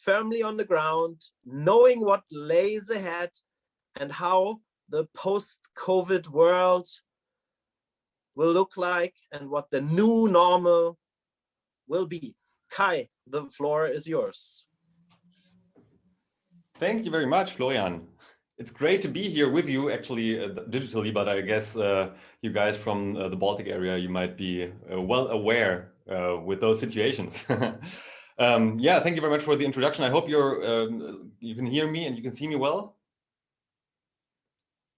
firmly on the ground, knowing what lays ahead and how the post-COVID world will look like and what the new normal will be. Kai, the floor is yours. Thank you very much, Florian. It's great to be here with you, actually, digitally, but I guess you guys from the Baltic area, you might be well aware with those situations. Yeah, thank you very much for the introduction. I hope you can hear me and you can see me well.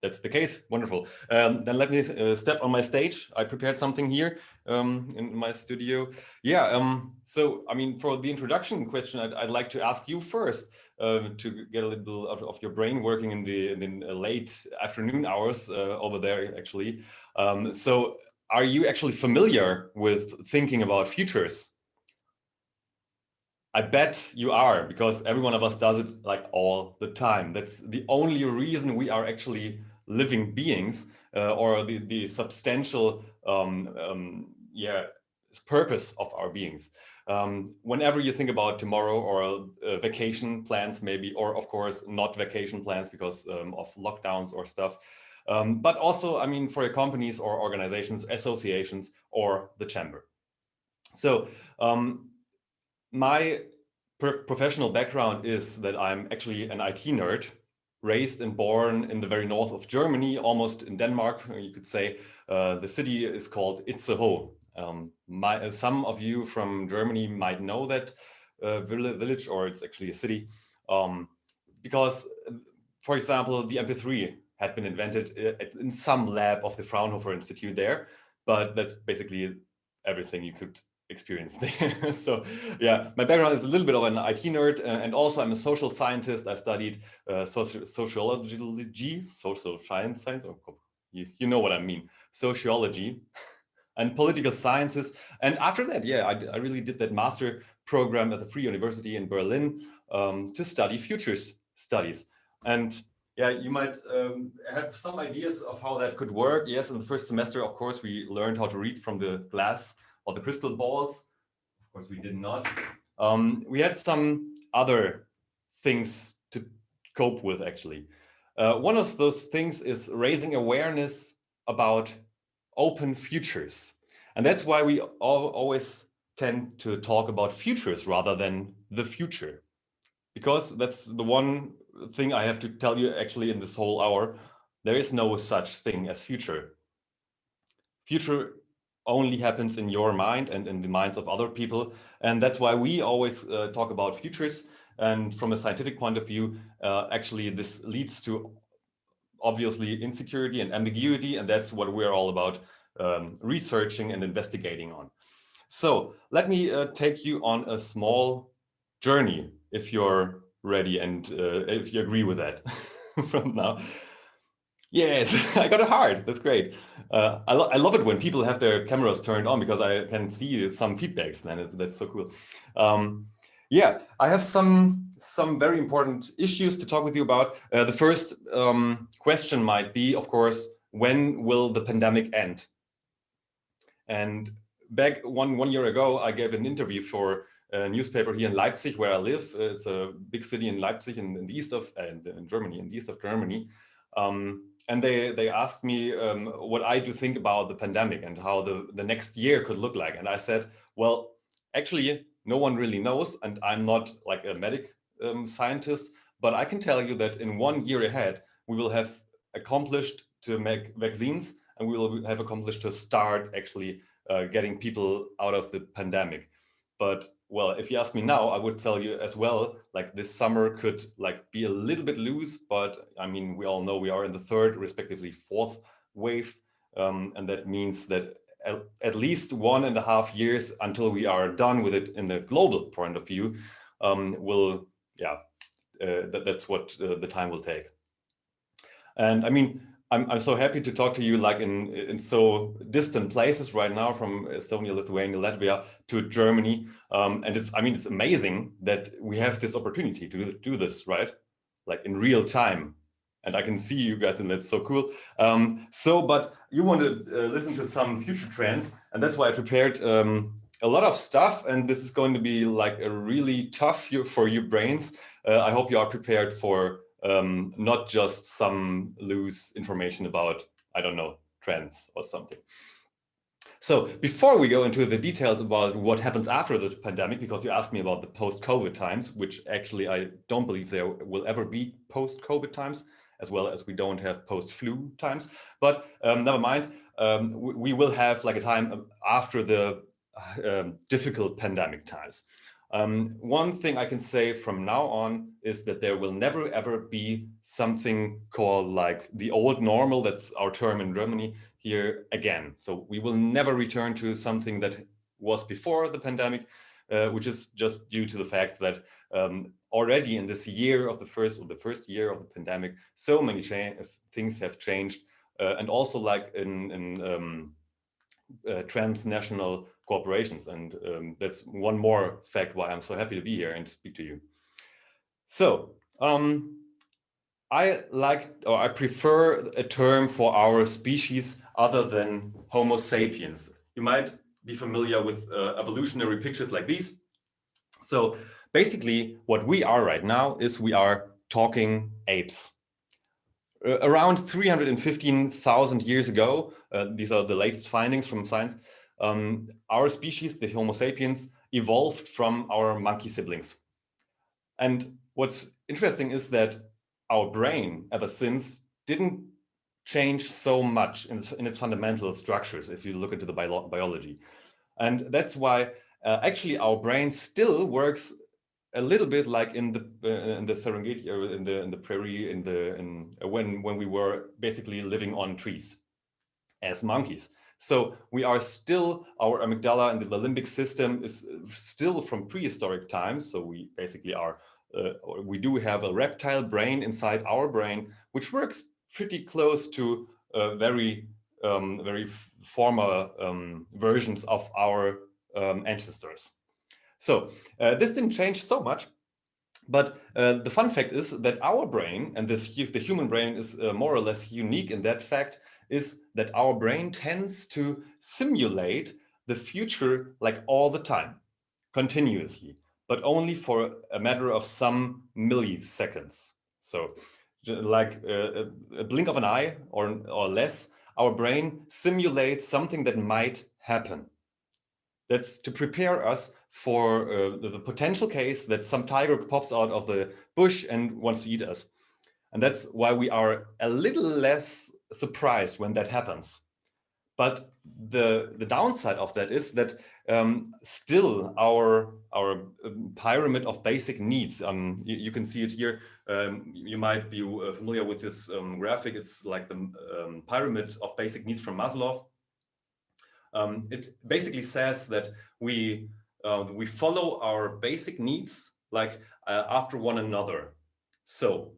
That's the case. Wonderful. Then let me step on my stage. I prepared something here in my studio. Yeah. So, I mean, for the introduction question, I'd like to ask you first to get a little of your brain working in the late afternoon hours over there, actually. So, are you actually familiar with thinking about futures? I bet you are, because every one of us does it like all the time. That's the only reason we are actually living beings, or the substantial purpose of our beings. Whenever you think about tomorrow or vacation plans, maybe, or of course not vacation plans because of lockdowns or stuff, but also, I mean, for your companies or organizations, associations, or the chamber. So my professional background is that I'm actually an IT nerd, raised and born in the very north of Germany, almost in Denmark, you could say. The city is called Itzehoe. Some of you from Germany might know that village, or it's actually a city, because, for example, the MP3 had been invented in some lab of the Fraunhofer Institute there, but that's basically everything you could experience there. So yeah, my background is a little bit of an IT nerd, and also I'm a social scientist. I studied sociology, social science, you know what I mean, sociology and political sciences. And after that, yeah, I really did that master program at the Free University in Berlin to study futures studies. And yeah, you might have some ideas of how that could work. Yes, in the first semester, of course, we learned how to read from the glass or the crystal balls. Of course, we did not. We had some other things to cope with, actually. One of those things is raising awareness about open futures. And that's why we always tend to talk about futures rather than the future. Because that's the one thing I have to tell you actually in this whole hour. There is no such thing as future. Future only happens in your mind and in the minds of other people. And that's why we always talk about futures. And from a scientific point of view, actually, this leads to obviously insecurity and ambiguity. And that's what we're all about researching and investigating on. So let me take you on a small journey, if you're ready and if you agree with that from now. Yes, I got a heart. That's great. I love it when people have their cameras turned on because I can see some feedbacks. Then that's so cool. Yeah, I have some very important issues to talk with you about. The first question might be, of course, when will the pandemic end? And back one year ago, I gave an interview for a newspaper here in Leipzig, where I live. It's a big city in Leipzig, in the east of in Germany, in the east of Germany. And they asked me what I do think about the pandemic and how the next year could look like. And I said, well, actually, no one really knows, and I'm not like a medic scientist, but I can tell you that in 1 year ahead, we will have accomplished to make vaccines, and we will have accomplished to start actually getting people out of the pandemic. But well, if you ask me now, I would tell you as well, like this summer could like be a little bit loose, but I mean, we all know we are in the third, respectively fourth wave. And that means that at least 1.5 years until we are done with it in the global point of view, that's what the time will take. And I mean, I'm so happy to talk to you like in so distant places right now, from Estonia, Lithuania, Latvia to Germany. And it's amazing that we have this opportunity to do this, right? Like in real time. And I can see you guys, and that's so cool. But you want to listen to some future trends, and that's why I prepared a lot of stuff, and this is going to be like a really tough year for your brains. I hope you are prepared for not just some loose information about, I don't know, trends or something. So before we go into the details about what happens after the pandemic, because you asked me about the post-COVID times, which actually I don't believe there will ever be post-COVID times, as well as we don't have post-flu times. But never mind, we will have like a time after the difficult pandemic times. One thing I can say from now on is that there will never ever be something called like the old normal, that's our term in Germany, here again. So we will never return to something that was before the pandemic, which is just due to the fact that already in this year of the first year of the pandemic, so many things have changed, and also like in transnational corporations. And that's one more fact why I'm so happy to be here and speak to you. So I prefer a term for our species other than Homo sapiens. You might be familiar with evolutionary pictures like these. So basically what we are right now is we are talking apes. Around 315,000 years ago, these are the latest findings from science, our species, the Homo sapiens, evolved from our monkey siblings. And what's interesting is that our brain ever since didn't change so much in its fundamental structures if you look into the biology. And that's why actually our brain still works a little bit like in the Serengeti, or in the prairie, when we were basically living on trees as monkeys. So we are still, our amygdala and the limbic system is still from prehistoric times. So we basically are, we do have a reptile brain inside our brain, which works pretty close to very former versions of our ancestors. So this didn't change so much, but the fun fact is that our brain, and the human brain is more or less unique in that fact, is that our brain tends to simulate the future like all the time, continuously, but only for a matter of some milliseconds. So like a blink of an eye or less, our brain simulates something that might happen. That's to prepare us for the potential case that some tiger pops out of the bush and wants to eat us. And that's why we are a little less surprised when that happens. But the downside of that is that still our pyramid of basic needs, you can see it here. You might be familiar with this graphic. It's like the pyramid of basic needs from Maslow. It basically says that we follow our basic needs like after one another. So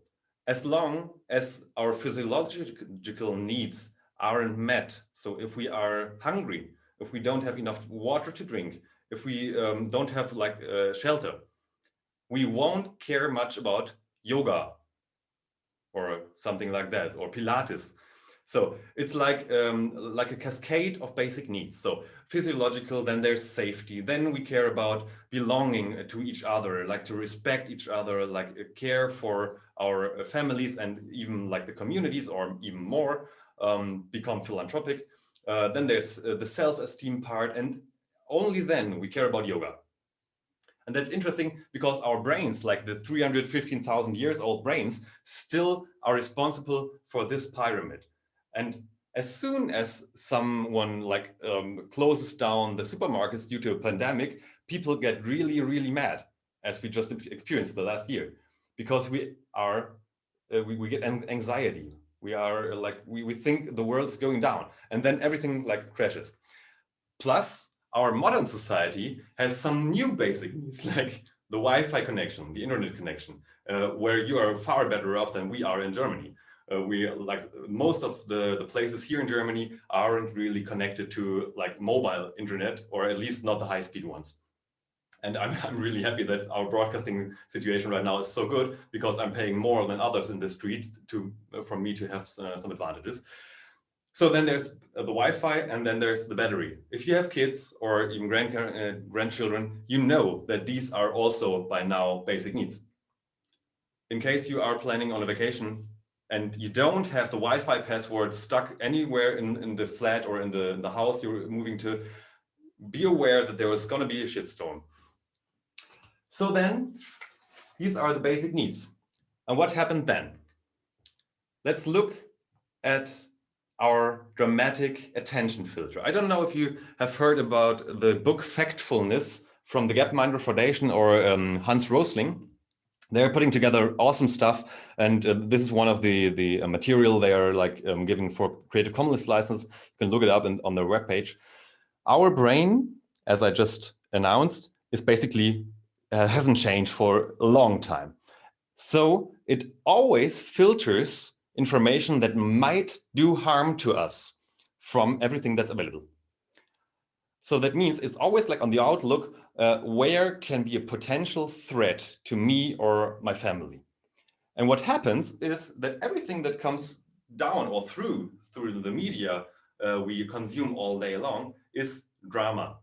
as long as our physiological needs aren't met, so if we are hungry, if we don't have enough water to drink, if we don't have like shelter, we won't care much about yoga or something like that, or Pilates. So it's like a cascade of basic needs. So physiological, then there's safety. Then we care about belonging to each other, like to respect each other, like care for our families and even like the communities, or even more, become philanthropic. Then there's the self-esteem part, and only then we care about yoga. And that's interesting because our brains, like the 315,000 years old brains, still are responsible for this pyramid. And as soon as someone like closes down the supermarkets due to a pandemic, people get really, really mad, as we just experienced the last year, because we get anxiety. We are like, we think the world is going down, and then everything like crashes. Plus, our modern society has some new basic needs, like the Wi-Fi connection, the internet connection, where you are far better off than we are in Germany. We like most of the places here in Germany aren't really connected to like mobile internet, or at least not the high-speed ones. And I'm really happy that our broadcasting situation right now is so good, because I'm paying more than others in the street for me to have some advantages. So then there's the Wi-Fi, and then there's the battery. If you have kids or even grandchildren, you know that these are also by now basic needs. In case you are planning on a vacation and you don't have the Wi-Fi password stuck anywhere in the flat or in the house you're moving to, be aware that there is going to be a shitstorm. So then, these are the basic needs. And what happened then? Let's look at our dramatic attention filter. I don't know if you have heard about the book Factfulness from the Gapminder Foundation or Hans Rosling. They're putting together awesome stuff, and this is one of the material they are like giving for Creative Commons license. You can look it up on their webpage. Our brain, as I just announced, is basically hasn't changed for a long time. So it always filters information that might do harm to us from everything that's available. So that means it's always like on the outlook, where can be a potential threat to me or my family. And what happens is that everything that comes down or through the media we consume all day long is drama.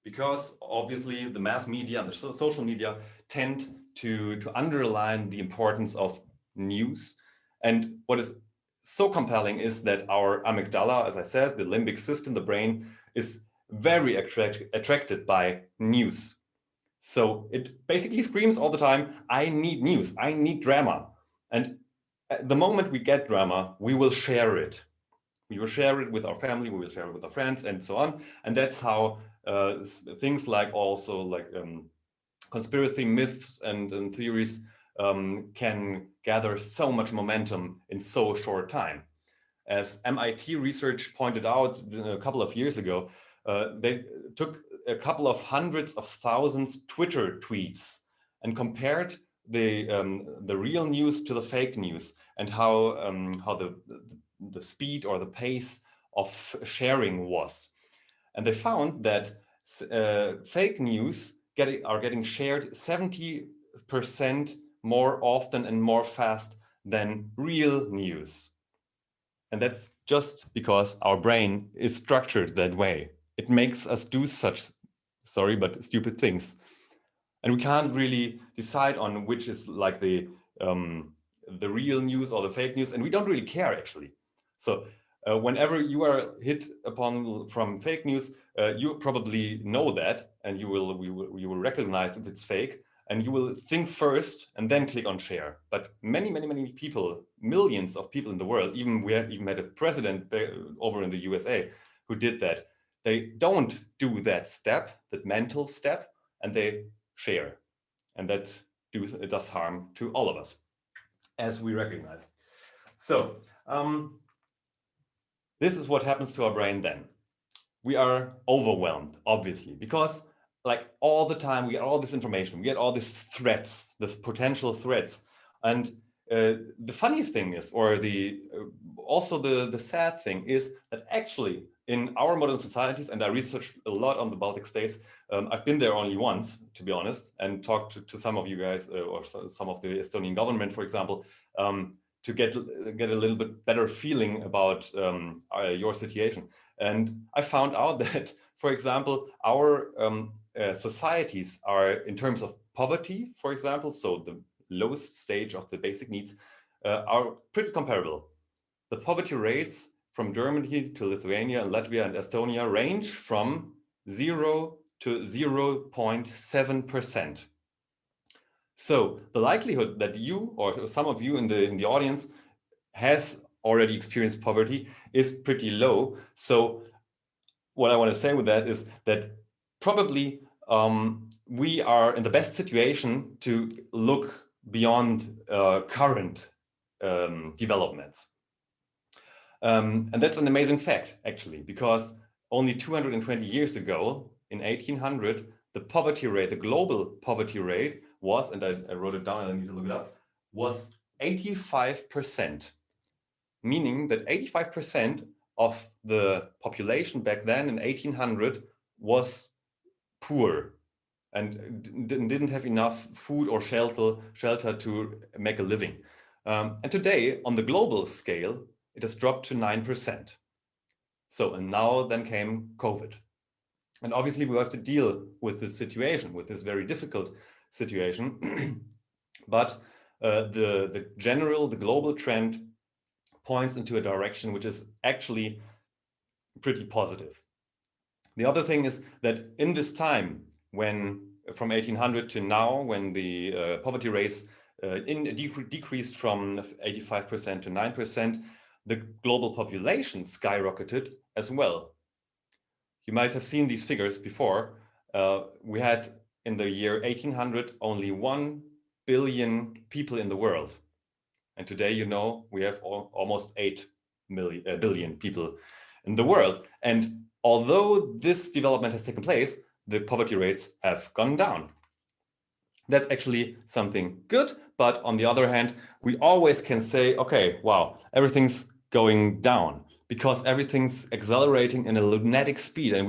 Because obviously the mass media and the social media tend to underline the importance of news. And what is so compelling is that our amygdala, as I said, the limbic system, the brain, is very attracted by news. So it basically screams all the time, I need news, I need drama. And at the moment we get drama, we will share it. We will share it with our family, we will share it with our friends, and so on. And that's how things like also like conspiracy myths and theories can gather so much momentum in so short time. As MIT research pointed out a couple of years ago, they took a couple of hundreds of thousands Twitter tweets and compared the real news to the fake news, and how the speed or the pace of sharing was. And they found that fake news are getting shared 70% more often and more fast than real news. And that's just because our brain is structured that way. It makes us do such, sorry, but stupid things. And we can't really decide on which is like the real news or the fake news, and we don't really care actually. So whenever you are hit upon from fake news, you probably know that, and you will recognize if it's fake, and you will think first and then click on share. But many people, millions of people in the world, we even had a president over in the USA who did that. They don't do that step, that mental step, and they share. And that it does harm to all of us, as we recognize. So this is what happens to our brain then. We are overwhelmed, obviously, because like all the time we get all this information, we get all these threats, these potential threats. And the funniest thing is, or also the sad thing is that actually in our modern societies, and I researched a lot on the Baltic states, I've been there only once, to be honest, and talked to some of you guys or some of the Estonian government, for example, to get a little bit better feeling about your situation. And I found out that, for example, our societies are, in terms of poverty, for example, so the lowest stage of the basic needs, are pretty comparable. The poverty rates from Germany to Lithuania and Latvia and Estonia range from 0 to 0.7%. So the likelihood that you or some of you in the audience has already experienced poverty is pretty low. So what I want to say with that is that probably we are in the best situation to look beyond current developments. And that's an amazing fact, actually, because only 220 years ago, in 1800, the poverty rate, the global poverty rate was, and I wrote it down, I need to look it up, was 85%, meaning that 85% of the population back then in 1800 was poor and didn't have enough food or shelter to make a living. And today, on the global scale, it has dropped to 9%. So, and now then came COVID. And obviously we have to deal with this situation, with this very difficult situation. But the global trend points into a direction which is actually pretty positive. The other thing is that in this time, when from 1800 to now, when the poverty rates decreased from 85% to 9%, the global population skyrocketed as well. You might have seen these figures before. We had in the year 1800 only 1 billion people in the world. And today, you know, we have almost 8 billion people in the world. And although this development has taken place, the poverty rates have gone down. That's actually something good. But on the other hand, we always can say, okay, wow, everything's going down because everything's accelerating in a lunatic speed. And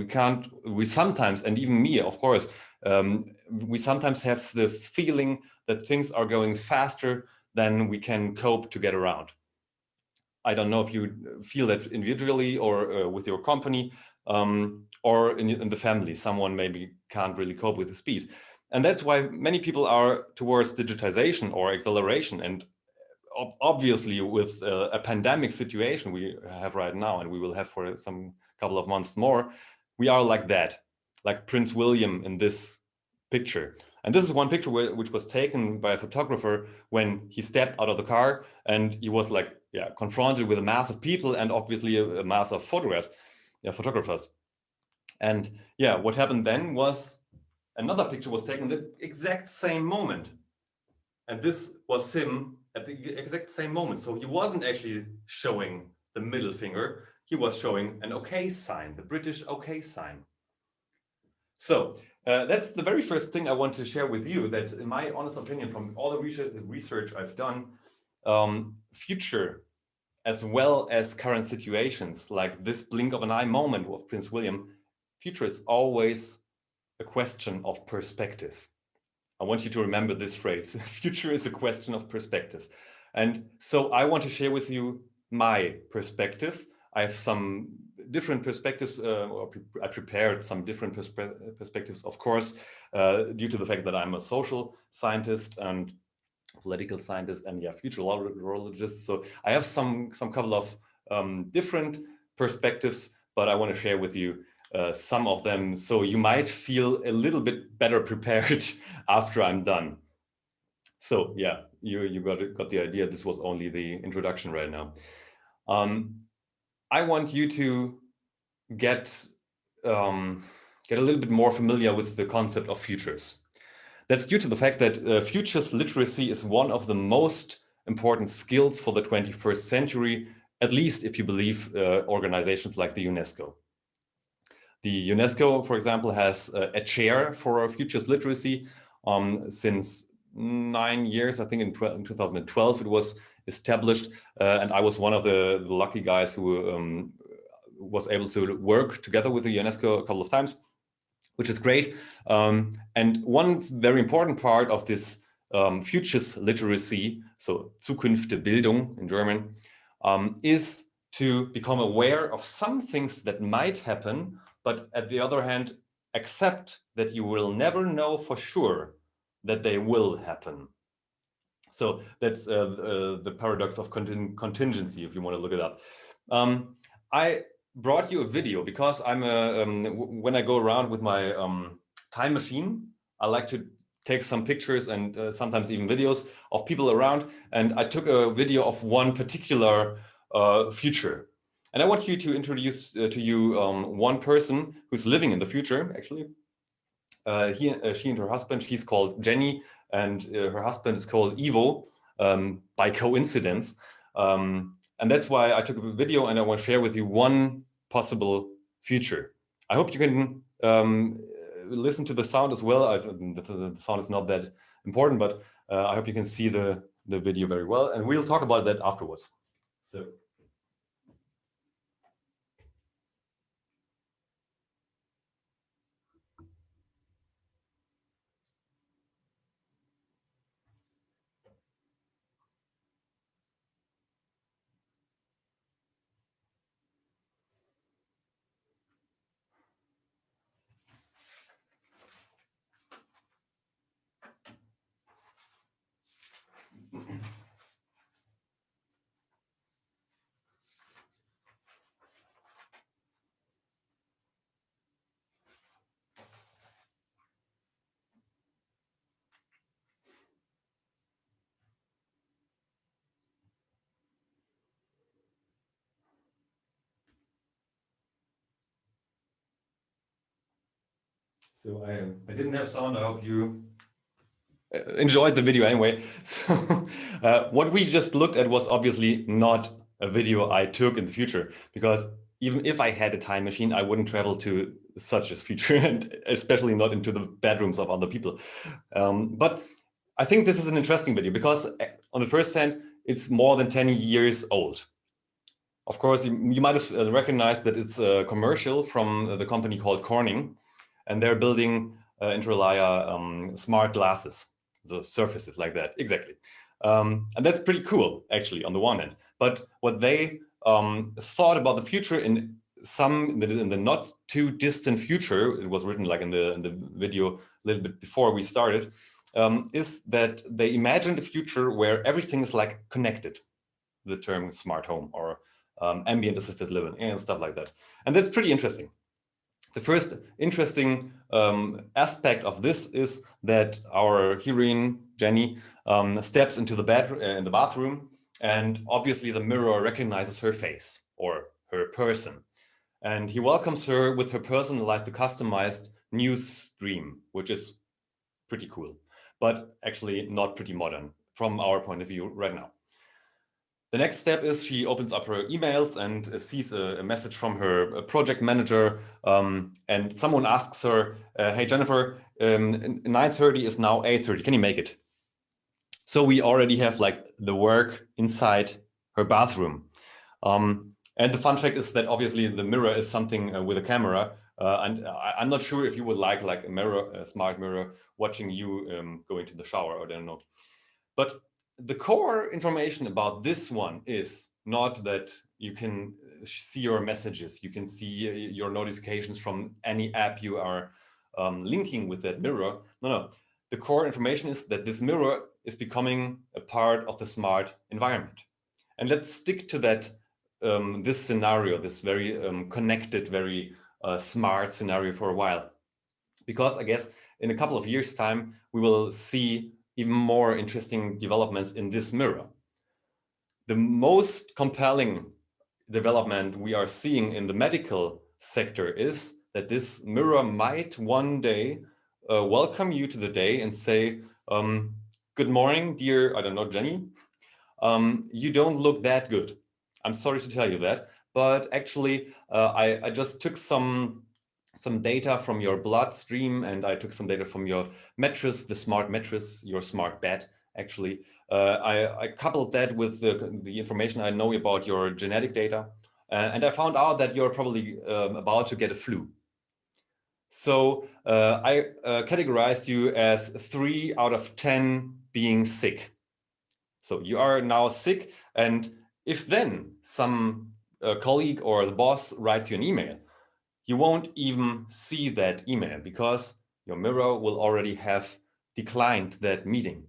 we sometimes, and even me, of course, we sometimes have the feeling that things are going faster than we can cope to get around. I don't know if you feel that individually or with your company or in the family, someone maybe can't really cope with the speed. And that's why many people are towards digitization or acceleration. And obviously with a pandemic situation we have right now, and we will have for some couple of months more, we are like that, like Prince William in this picture. And this is one picture which was taken by a photographer when he stepped out of the car and he was like, confronted with a mass of people and obviously a mass of photographers. And what happened then was another picture was taken the exact same moment. And this was him at the exact same moment. So he wasn't actually showing the middle finger. He was showing an OK sign, the British OK sign. So that's the very first thing I want to share with you, that in my honest opinion, from all the research I've done, future as well as current situations like this blink of an eye moment of Prince William, future is always a question of perspective. I want you to remember this phrase. Future is a question of perspective. And so I want to share with you my perspective. I have some different perspectives, I prepared some different perspectives, of course, due to the fact that I'm a social scientist and political scientist and futurologist. So I have some couple of different perspectives, but I want to share with you some of them, so you might feel a little bit better prepared after I'm done. So you got the idea. This was only the introduction right now. I want you to get a little bit more familiar with the concept of futures. That's due to the fact that futures literacy is one of the most important skills for the 21st century, at least if you believe organizations like the UNESCO. The UNESCO, for example, has a chair for futures literacy since 9 years. I think in 2012 it was established, and I was one of the lucky guys who was able to work together with the UNESCO a couple of times, which is great. And one very important part of this futures literacy, so Zukunftsbildung in German, is to become aware of some things that might happen, but at the other hand, accept that you will never know for sure that they will happen. So that's the paradox of contingency, if you want to look it up. I brought you a video because I'm when I go around with my time machine, I like to take some pictures and sometimes even videos of people around. And I took a video of one particular future. And I want you to introduce to you one person who's living in the future, actually. She and her husband, she's called Jenny, and her husband is called Ivo, by coincidence. And that's why I took a video and I want to share with you one possible future. I hope you can listen to the sound as well. The sound is not that important, but I hope you can see the video very well. And we'll talk about that afterwards. So. So I didn't have sound. I hope you enjoyed the video anyway. So what we just looked at was obviously not a video I took in the future, because even if I had a time machine, I wouldn't travel to such a future, and especially not into the bedrooms of other people. But I think this is an interesting video because on the first hand, it's more than 10 years old. Of course, you might have recognized that it's a commercial from the company called Corning, and they're building inter alia smart glasses, so surfaces like that, exactly. And that's pretty cool, actually, on the one hand. But what they thought about the future in the not too distant future, it was written like in the video a little bit before we started, is that they imagined a future where everything is like connected, the term smart home or ambient assisted living and stuff like that. And that's pretty interesting. The first interesting aspect of this is that our heroine, Jenny, steps into the bathroom, and obviously the mirror recognizes her face or her person. And he welcomes her with her personalized, the customized news stream, which is pretty cool, but actually not pretty modern from our point of view right now. The next step is she opens up her emails and sees a message from her project manager, and someone asks her, hey, Jennifer, 9:30 is now 8:30. Can you make it? So we already have like the work inside her bathroom. And the fun fact is that obviously the mirror is something with a camera. And I'm not sure if you would like a mirror, a smart mirror, watching you go into the shower, or I don't know. But the core information about this one is not that you can see your messages, you can see your notifications from any app you are linking with that mirror. No. The core information is that this mirror is becoming a part of the smart environment. And let's stick to that, this scenario, this very connected, very smart scenario for a while. Because I guess in a couple of years' time, we will see even more interesting developments in this mirror. The most compelling development we are seeing in the medical sector is that this mirror might one day welcome you to the day and say, good morning, dear, I don't know, Jenny, you don't look that good. I'm sorry to tell you that, but actually I just took some data from your bloodstream, and I took some data from your mattress, the smart mattress, your smart bed, actually. I coupled that with the information I know about your genetic data, and I found out that you're probably about to get a flu. So I categorized you as 3 out of 10 being sick. So you are now sick, and if then some colleague or the boss writes you an email, you won't even see that email because your mirror will already have declined that meeting.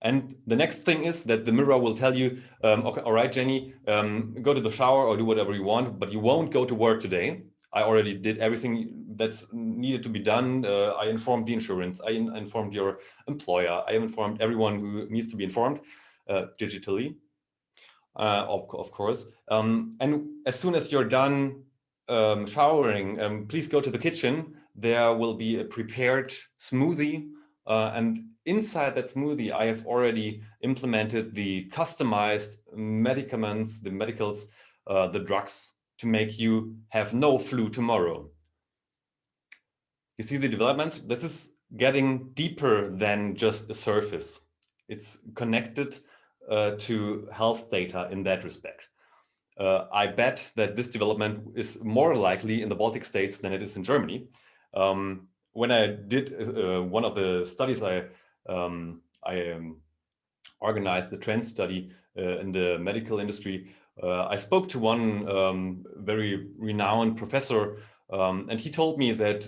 And the next thing is that the mirror will tell you, okay, all right, Jenny, go to the shower or do whatever you want, but you won't go to work today. I already did everything that's needed to be done. I informed the insurance, I informed your employer, I informed everyone who needs to be informed digitally, of course. And as soon as you're done showering, please go to the kitchen. There will be a prepared smoothie, and inside that smoothie I have already implemented the customized medicaments, the medicals, the drugs to make you have no flu tomorrow. You see the development? This is getting deeper than just a surface. It's connected to health data in that respect. I bet that this development is more likely in the Baltic states than it is in Germany. When I did one of the studies, I organized the trend study in the medical industry. I spoke to one very renowned professor, and he told me that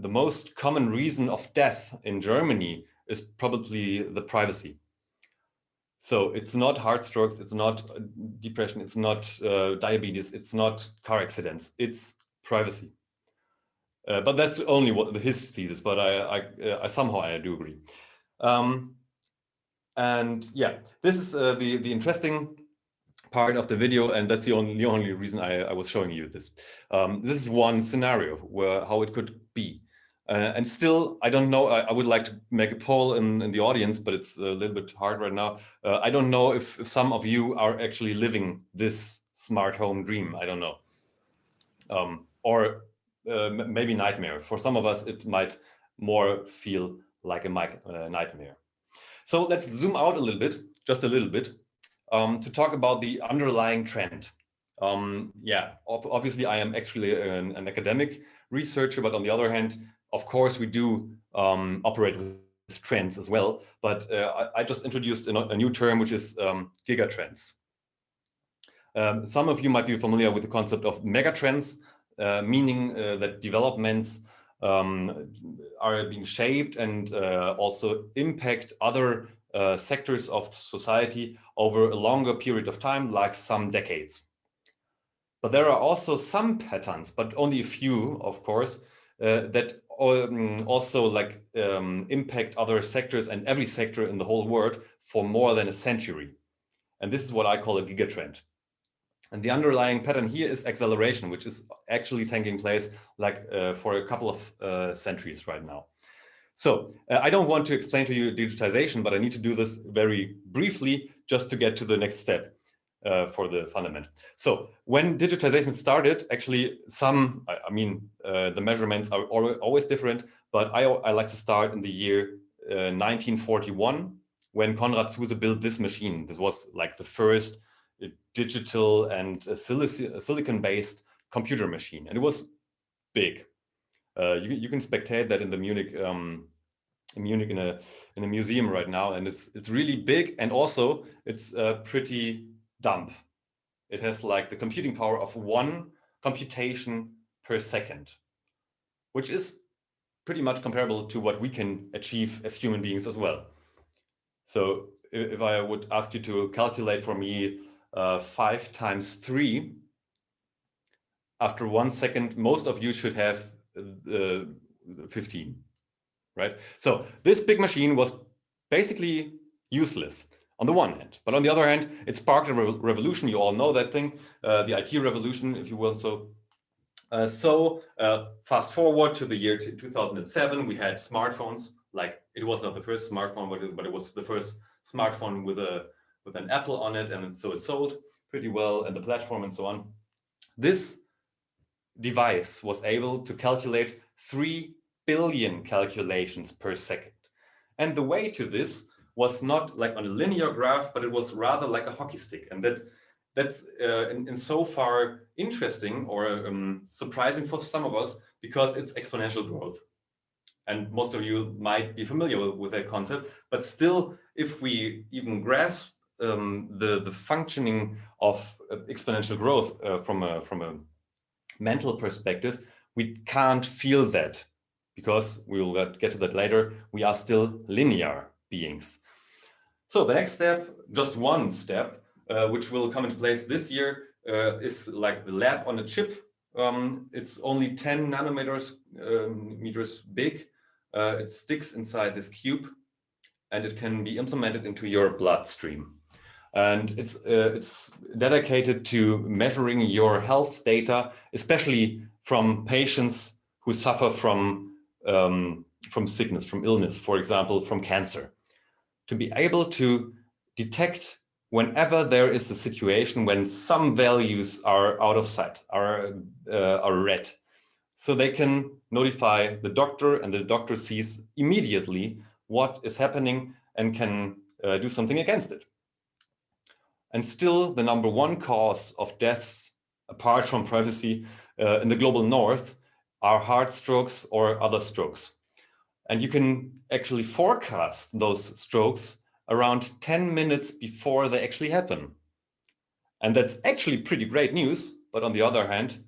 the most common reason of death in Germany is probably the privacy. So it's not heart strokes, it's not depression, it's not diabetes, it's not car accidents, it's privacy. But that's only his thesis, but I somehow I do agree. And yeah, this is the interesting part of the video, and that's the only reason I was showing you this. This is one scenario where how it could be. And still, I don't know, I would like to make a poll in the audience, but it's a little bit hard right now. I don't know if some of you are actually living this smart home dream. I don't know. Or maybe nightmare. For some of us, it might more feel like a nightmare. So let's zoom out a little bit, just a little bit, to talk about the underlying trend. Yeah, obviously I am actually an academic researcher, but on the other hand, of course, we do operate with trends as well. But I just introduced a new term, which is Gigatrends. Some of you might be familiar with the concept of megatrends, meaning that developments are being shaped and also impact other sectors of society over a longer period of time, like some decades. But there are also some patterns, but only a few, of course, that also like impact other sectors and every sector in the whole world for more than a century. And this is what I call a gigatrend. And the underlying pattern here is acceleration, which is actually taking place like for a couple of centuries right now. So I don't want to explain to you digitization, but I need to do this very briefly just to get to the next step for the fundament. So when digitization started, actually the measurements are always different, but I like to start in the year 1941, when Konrad Zuse built this machine. This was like the first digital and silicon-based computer machine, and it was big. You can spectate that in the Munich in a museum right now, and it's really big, and also it's pretty dumb. It has like the computing power of 1 computation per second, which is pretty much comparable to what we can achieve as human beings as well. So if I would ask you to calculate for me 5 times 3, after 1 second, most of you should have 15, right? So this big machine was basically useless on the one hand, but on the other hand, it sparked a revolution. You all know that thing, the IT revolution, if you will. So fast forward to the year 2007, we had smartphones. Like, it was not the first smartphone, but it was the first smartphone with an Apple on it, and so it sold pretty well, and the platform and so on. This device was able to calculate 3 billion calculations per second. And the way to this was not like on a linear graph, but it was rather like a hockey stick. And that's in so far interesting or surprising for some of us, because it's exponential growth. And most of you might be familiar with that concept, but still, if we even grasp the functioning of exponential growth from a mental perspective, we can't feel that, because we will get to that later. We are still linear beings. So the next step, just one step, which will come into place this year, is like the lab on a chip. It's only 10 nanometers meters big. It sticks inside this cube, and it can be implemented into your bloodstream. And it's dedicated to measuring your health data, especially from patients who suffer from sickness, from illness, for example, from cancer, to be able to detect whenever there is a situation when some values are out of sight, are red. So they can notify the doctor, and the doctor sees immediately what is happening and can do something against it. And still, the #1 cause of deaths, apart from privacy, in the global north are heart strokes or other strokes. And you can actually forecast those strokes around 10 minutes before they actually happen. And that's actually pretty great news. But on the other hand,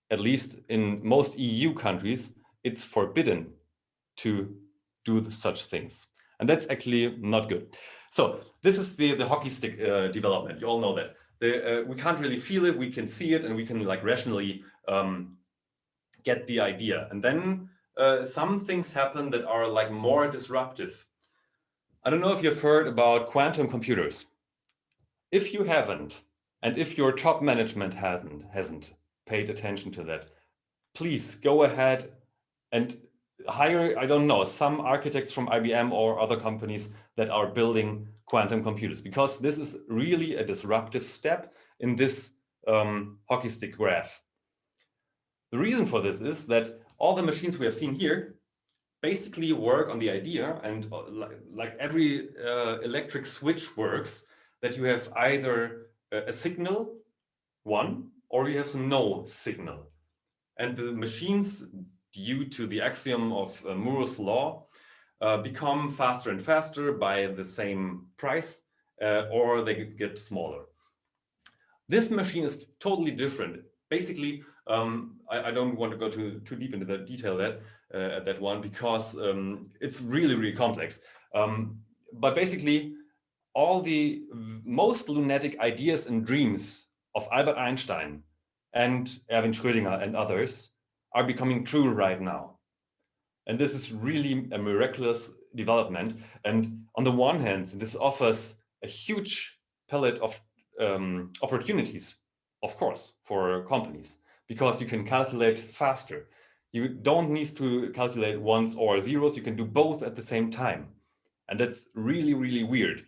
at least in most EU countries, it's forbidden to do such things. And that's actually not good. So this is the hockey stick development. You all know that. We can't really feel it. We can see it, and we can like rationally get the idea. And then some things happen that are like more disruptive. I don't know if you've heard about quantum computers. If you haven't, And if your top management hasn't paid attention to that, please go ahead and hire, I don't know, some architects from IBM or other companies that are building quantum computers, because this is really a disruptive step in this hockey stick graph. The reason for this is that all the machines we have seen here basically work on the idea, and like every electric switch works, that you have either a signal, one, or you have no signal. And the machines, due to the axiom of Moore's law, become faster and faster by the same price, or they get smaller. This machine is totally different. Basically, I don't want to go too deep into the detail that one, because it's really, really complex. But basically, all the most lunatic ideas and dreams of Albert Einstein and Erwin Schrödinger and others are becoming true right now. And this is really a miraculous development. And on the one hand, this offers a huge palette of opportunities, of course, for companies, because you can calculate faster. You don't need to calculate ones or zeros. You can do both at the same time. And that's really, really weird.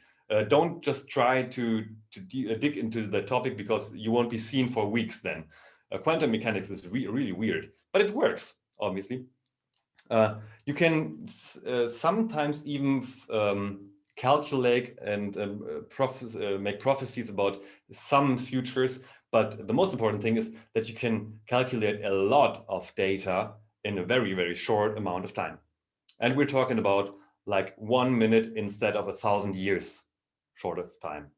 Don't just try to dig into the topic, because you won't be seen for weeks then. Quantum mechanics is really weird, but it works, obviously. You can sometimes even calculate and make prophecies about some futures, but the most important thing is that you can calculate a lot of data in a very, very short amount of time. And we're talking about like 1 minute instead of 1,000 years short of time.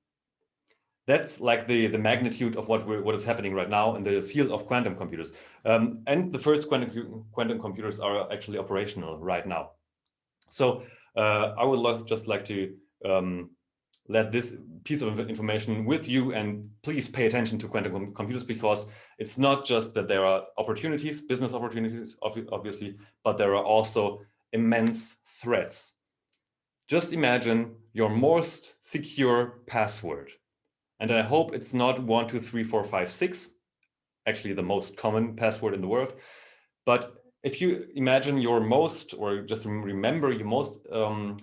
That's like the magnitude of what is happening right now in the field of quantum computers. And the first quantum computers are actually operational right now. So I would just like to let this piece of information with you, and please pay attention to quantum computers, because it's not just that there are opportunities, business opportunities, obviously, but there are also immense threats. Just imagine your most secure password. And I hope it's not 1, 2, 3, 4, 5, 6, actually the most common password in the world. But if you imagine your most, or just remember your most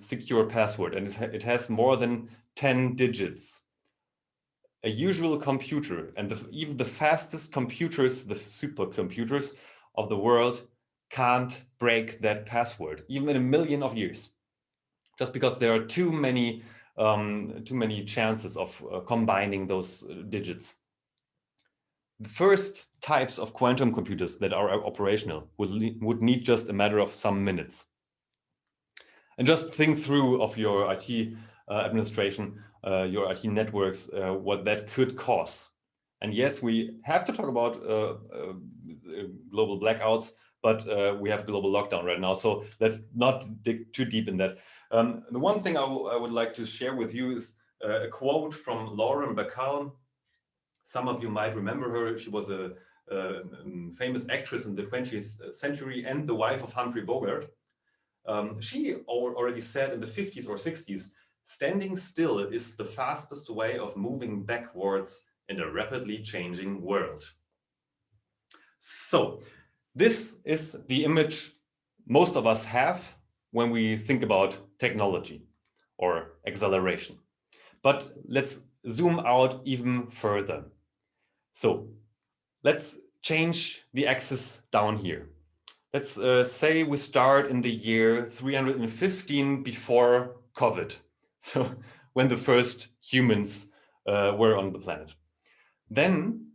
secure password, and it has more than 10 digits, a usual computer, and even the fastest computers, the supercomputers of the world, can't break that password, even in 1 million of years, just because there are too many chances of combining those digits. The first types of quantum computers that are operational would need just a matter of some minutes. And just think through of your IT administration, your IT networks, what that could cause. And yes, we have to talk about global blackouts, but we have global lockdown right now, so let's not dig too deep in that. The one thing I would like to share with you is a quote from Lauren Bacall. Some of you might remember her. She was a famous actress in the 20th century and the wife of Humphrey Bogart. She already said in the 50s or 60s, standing still is the fastest way of moving backwards in a rapidly changing world. So this is the image most of us have when we think about technology or acceleration. But let's zoom out even further. So let's change the axis down here. Let's say we start in the year 315 before COVID. So when the first humans were on the planet. Then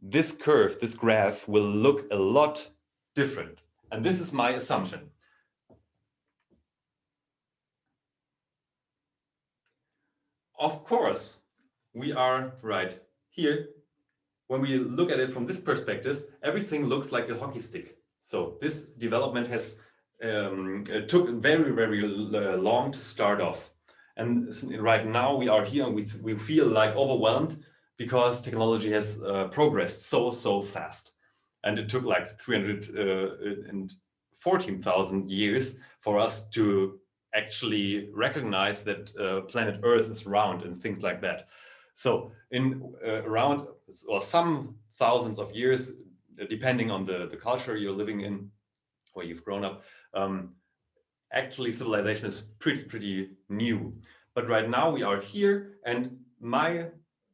this curve, this graph will look a lot different. And this is my assumption. Of course, we are right here. When we look at it from this perspective, everything looks like a hockey stick. So this development has took very, very long to start off. And right now we are here and we feel like overwhelmed because technology has progressed so fast. And it took like 314,000 years for us to actually recognize that planet Earth is round and things like that. So in around or some thousands of years, depending on the culture you're living in, where you've grown up, actually civilization is pretty new. But right now we are here, and my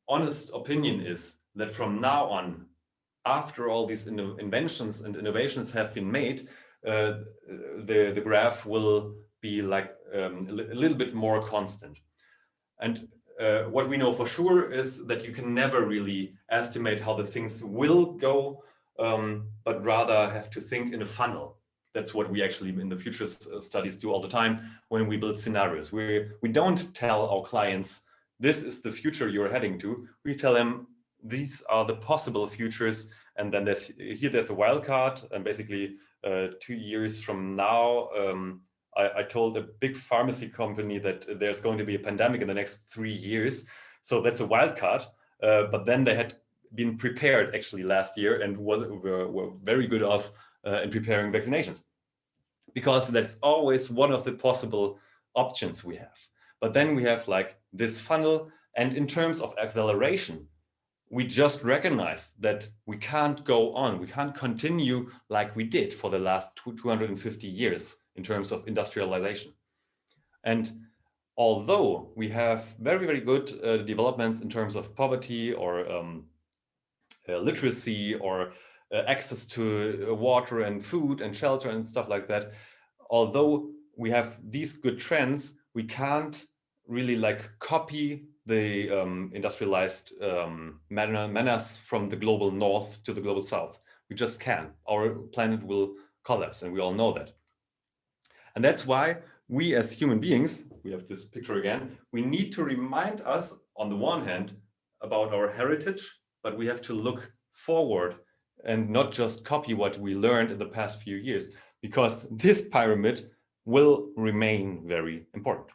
honest opinion is that from now on, after all these inventions and innovations have been made, the graph will be like a little bit more constant. And what we know for sure is that you can never really estimate how the things will go, but rather have to think in a funnel. That's what we actually in the future studies do all the time when we build scenarios. We don't tell our clients, this is the future you're heading to. We tell them, these are the possible futures. And then there's a wild card. And basically 2 years from now, I told a big pharmacy company that there's going to be a pandemic in the next 3 years. So that's a wild card. But then they had been prepared actually last year and were very good off in preparing vaccinations, because that's always one of the possible options we have. But then we have like this funnel, and in terms of acceleration, we just recognize that we can't go on, we can't continue like we did for the last 250 years in terms of industrialization. And although we have very good developments in terms of poverty or literacy or access to water and food and shelter and stuff like that, although we have these good trends, we can't really like copy the industrialized manners from the global north to the global south. We just can't. Our planet will collapse, and we all know that. And that's why we as human beings, we have this picture again, we need to remind us on the one hand about our heritage, but we have to look forward and not just copy what we learned in the past few years, because this pyramid will remain very important.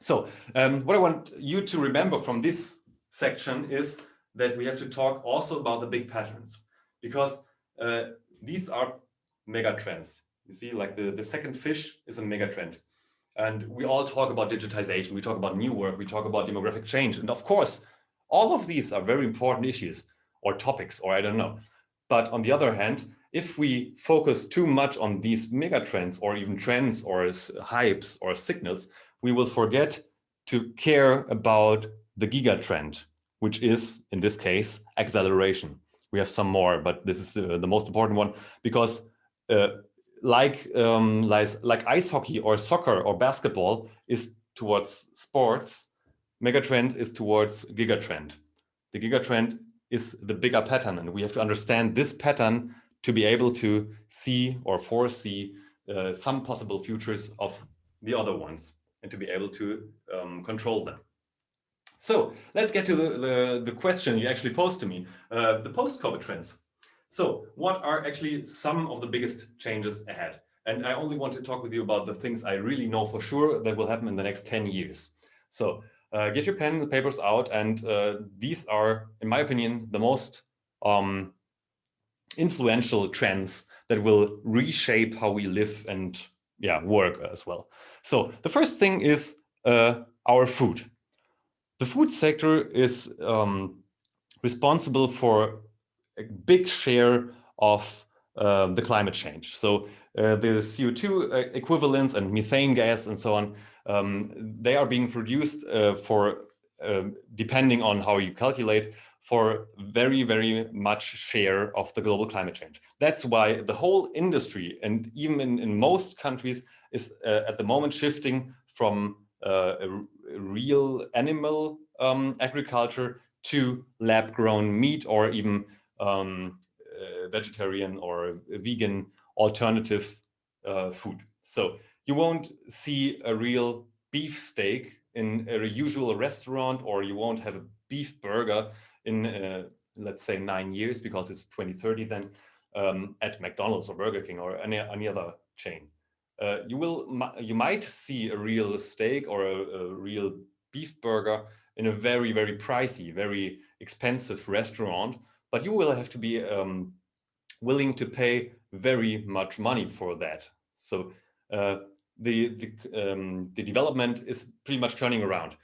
So what I want you to remember from this section is that we have to talk also about the big patterns, because these are mega trends. You see, like the second fish is a mega trend. And we all talk about digitization, we talk about new work, we talk about demographic change. And of course, all of these are very important issues or topics, or I don't know. But on the other hand, if we focus too much on these mega trends or even trends or hypes or signals, we will forget to care about the gigatrend, which is, in this case, acceleration. We have some more, but this is the most important one, because like ice hockey or soccer or basketball is towards sports, megatrend is towards gigatrend. The gigatrend is the bigger pattern, and we have to understand this pattern to be able to see or foresee some possible futures of the other ones, and to be able to control them. So let's get to the question you actually posed to me, the post-COVID trends. So what are actually some of the biggest changes ahead? And I only want to talk with you about the things I really know for sure that will happen in the next 10 years. So get your pen and papers out, and these are, in my opinion, the most influential trends that will reshape how we live and work as well. So the first thing is our food. The food sector is responsible for a big share of the climate change. So the CO2 equivalents and methane gas and so on, they are being produced for, depending on how you calculate, for very much share of the global climate change. That's why the whole industry, and even in most countries, is at the moment shifting from real animal agriculture to lab-grown meat, or even vegetarian or vegan alternative food. So you won't see a real beef steak in a usual restaurant, or you won't have a beef burger in let's say 9 years, because it's 2030 then, at McDonald's or Burger King or any other chain. You might see a real steak or a real beef burger in a very pricey, very expensive restaurant, but you will have to be willing to pay very much money for that. So the development is pretty much turning around.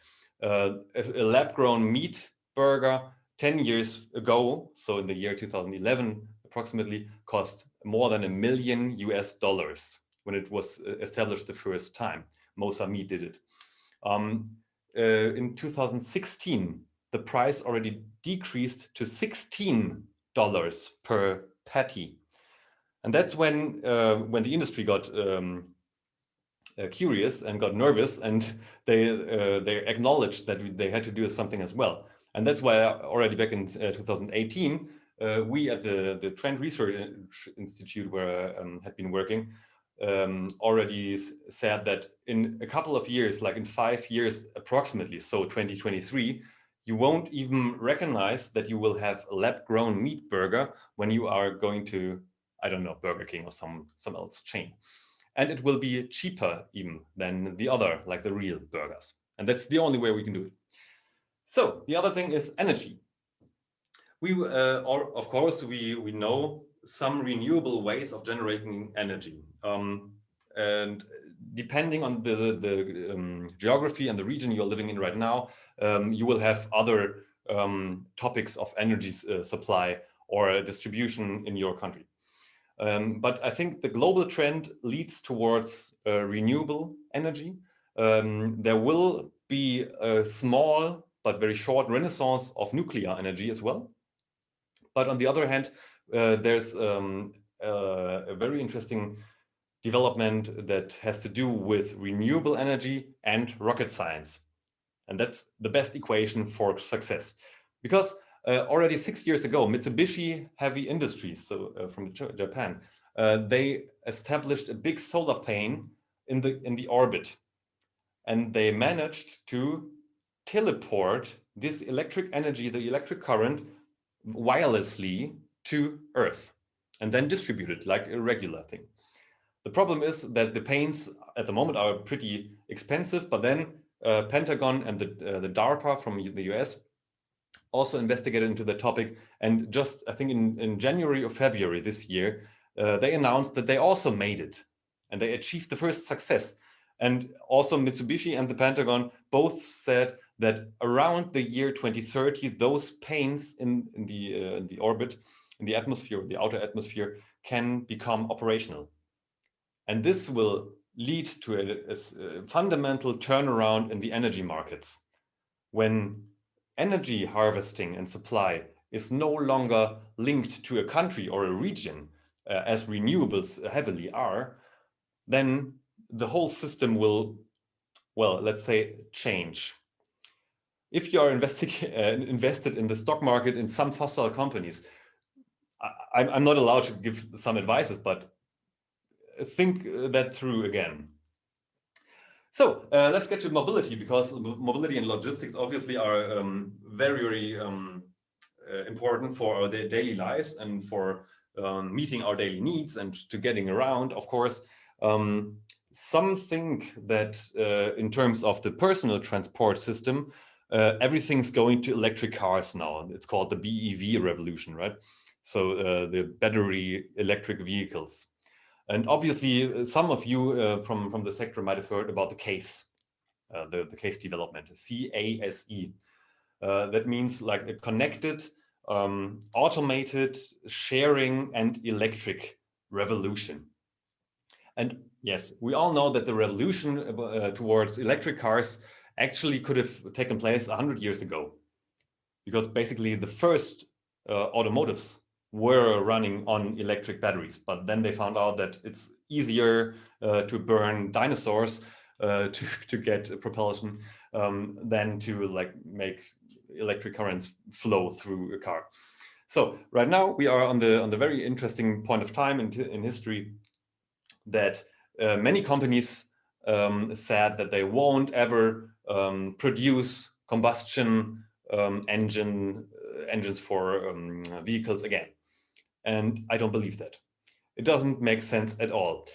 A lab-grown meat burger 10 years ago, so in the year 2011 approximately, cost more than $1 million when it was established the first time. Mosa Meat did it. In 2016, the price already decreased to $16 per patty. And that's when the industry got curious and got nervous, and they acknowledged that they had to do something as well. And that's why already back in 2018, we at the Trend Research Institute, where I had been working, already said that in a couple of years, like in 5 years approximately, so 2023, you won't even recognize that you will have a lab-grown meat burger when you are going to, I don't know, Burger King or some else chain. And it will be cheaper even than the other, like the real burgers. And that's the only way we can do it. So the other thing is energy. Of course, we know some renewable ways of generating energy. And depending on the geography and the region you're living in right now, you will have other topics of energy supply or distribution in your country. But I think the global trend leads towards renewable energy. There will be a small but very short renaissance of nuclear energy as well. But on the other hand, there's a very interesting development that has to do with renewable energy and rocket science. And that's the best equation for success. Because already 6 years ago, Mitsubishi Heavy Industries, so from Japan, they established a big solar panel in the orbit, and they managed to teleport this electric energy, the electric current, wirelessly to Earth, and then distribute it like a regular thing. The problem is that the paints at the moment are pretty expensive, but then Pentagon and the DARPA from the US also investigated into the topic, and just I think in January or February this year, they announced that they also made it, and they achieved the first success. And also Mitsubishi and the Pentagon both said that around the year 2030, those paints in the orbit, in the atmosphere, the outer atmosphere, can become operational. And this will lead to a fundamental turnaround in the energy markets, when energy harvesting and supply is no longer linked to a country or a region, as renewables heavily are. Then the whole system will, well, let's say, change. If you are invested in the stock market in some fossil companies, I'm not allowed to give some advices, but think that through again. So let's get to mobility, because mobility and logistics obviously are very, very important for our daily lives and for meeting our daily needs and to getting around, of course. Some think that in terms of the personal transport system, everything's going to electric cars now. It's called the BEV revolution, right? So the battery electric vehicles. And obviously, some of you from the sector might have heard about the CASE, the CASE development, C-A-S-E. That means like a connected, automated, sharing and electric revolution. And yes, we all know that the revolution towards electric cars actually could have taken place 100 years ago, because basically the first automotives were running on electric batteries, but then they found out that it's easier to burn dinosaurs to get propulsion than to like make electric currents flow through a car. So right now we are on the very interesting point of time in history that many companies said that they won't ever produce combustion engines for vehicles again. And I don't believe that. It doesn't make sense at all.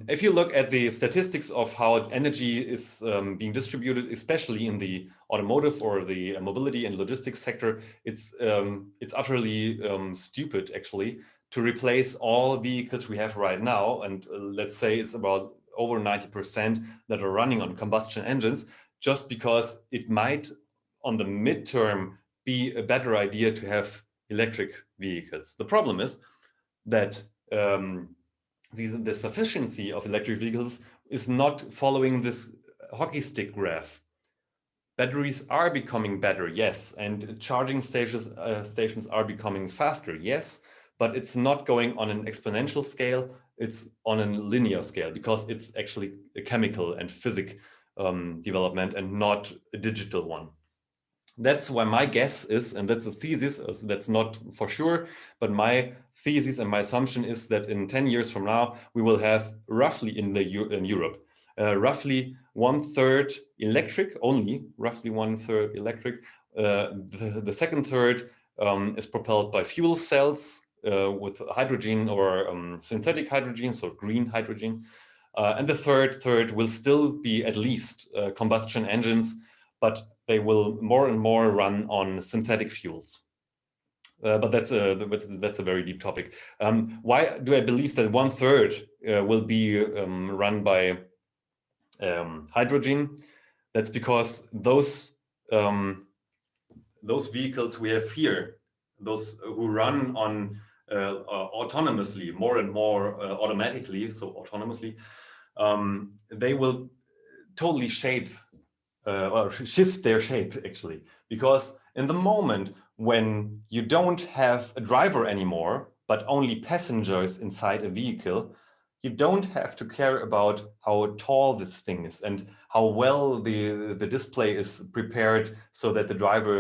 If you look at the statistics of how energy is being distributed, especially in the automotive or the mobility and logistics sector, it's utterly stupid, actually, to replace all vehicles we have right now. And let's say it's about over 90% that are running on combustion engines, just because it might, on the midterm, be a better idea to have electric vehicles. The problem is that the sufficiency of electric vehicles is not following this hockey stick graph. Batteries are becoming better, yes, and charging stations are becoming faster, yes, but it's not going on an exponential scale, it's on a linear scale, because it's actually a chemical and physics development and not a digital one. That's why my guess is, and that's a thesis, so that's not for sure, but my thesis and my assumption is that in 10 years from now, we will have roughly in Europe, roughly 1/3 electric, only roughly 1/3 electric. The second third is propelled by fuel cells with hydrogen or synthetic hydrogen, so green hydrogen. And the third will still be at least combustion engines, but they will more and more run on synthetic fuels. But that's a very deep topic. Why do I believe that 1/3 will be run by hydrogen? That's because those vehicles we have here, those who run on autonomously, more and more automatically, so autonomously, they will totally shape or shift their shape actually, because in the moment when you don't have a driver anymore, but only passengers inside a vehicle, you don't have to care about how tall this thing is and how well the display is prepared so that the driver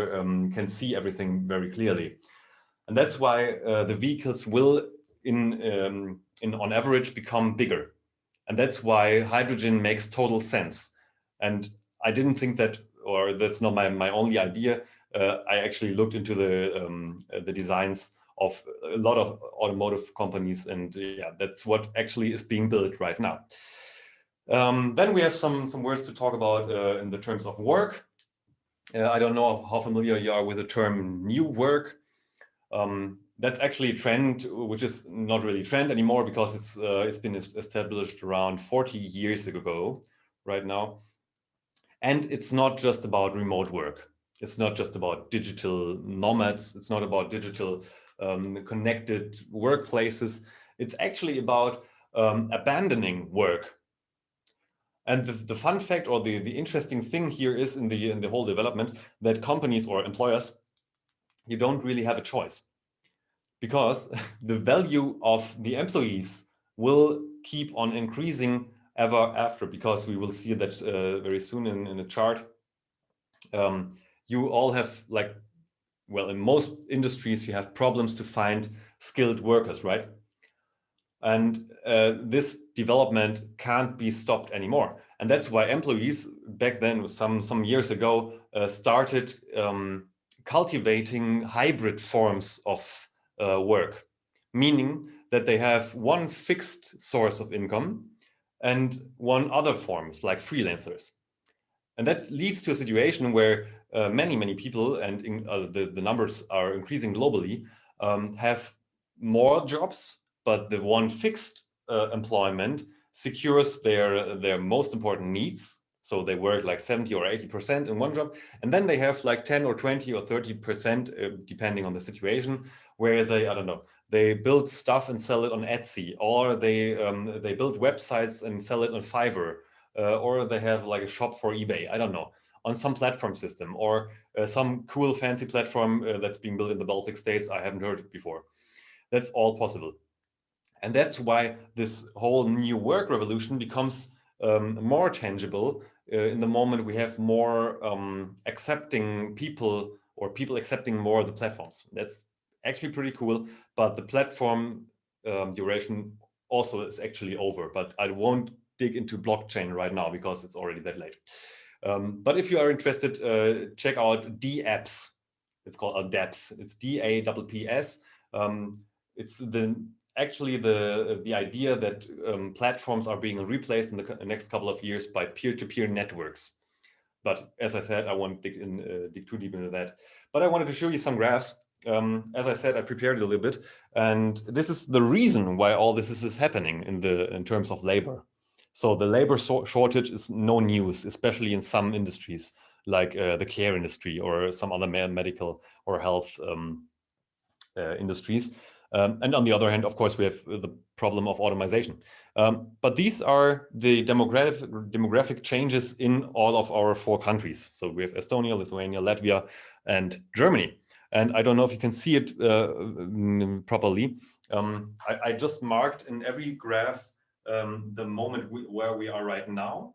can see everything very clearly. And that's why the vehicles will on average become bigger. And that's why hydrogen makes total sense. And I didn't think that, or that's not my only idea. I actually looked into the designs of a lot of automotive companies, and yeah, that's what actually is being built right now. Then we have some words to talk about in the terms of work. I don't know how familiar you are with the term new work. That's actually a trend which is not really a trend anymore, because it's been established around 40 years ago right now. And it's not just about remote work. It's not just about digital nomads. It's not about digital connected workplaces. It's actually about abandoning work. And the fun fact, or the interesting thing here is in the whole development, that companies or employers, you don't really have a choice, because the value of the employees will keep on increasing ever after, because we will see that very soon in a chart. You all have, like, well, in most industries, you have problems to find skilled workers, right? And this development can't be stopped anymore. And that's why employees back then, some years ago, started cultivating hybrid forms of work, meaning that they have one fixed source of income and one other forms, like freelancers. And that leads to a situation where many people, and the numbers are increasing globally, have more jobs, but the one fixed employment secures their most important needs. So they work like 70 or 80% in one job, and then they have like 10 or 20 or 30%, depending on the situation, where they, I don't know, they build stuff and sell it on Etsy, or they build websites and sell it on Fiverr, or they have like a shop for eBay, I don't know, on some platform system, or some cool fancy platform that's being built in the Baltic states. I haven't heard it before. That's all possible. And that's why this whole new work revolution becomes more tangible in the moment we have more accepting people, or people accepting more of the platforms. That's actually pretty cool, but the platform duration also is actually over. But I won't dig into blockchain right now because it's already that late. But if you are interested, check out DApps. It's called DApps. It's DAPPS. It's actually the idea that platforms are being replaced in the next couple of years by peer-to-peer networks. But as I said, I won't dig too deep into that. But I wanted to show you some graphs. As I said, I prepared a little bit, and this is the reason why all this is happening in terms of labor. So the labor shortage is no news, especially in some industries like the care industry or some other medical or health industries. And on the other hand, of course, we have the problem of automation. But these are the demographic changes in all of our 4 countries. So we have Estonia, Lithuania, Latvia, and Germany. And I don't know if you can see it properly. I just marked in every graph the moment where we are right now.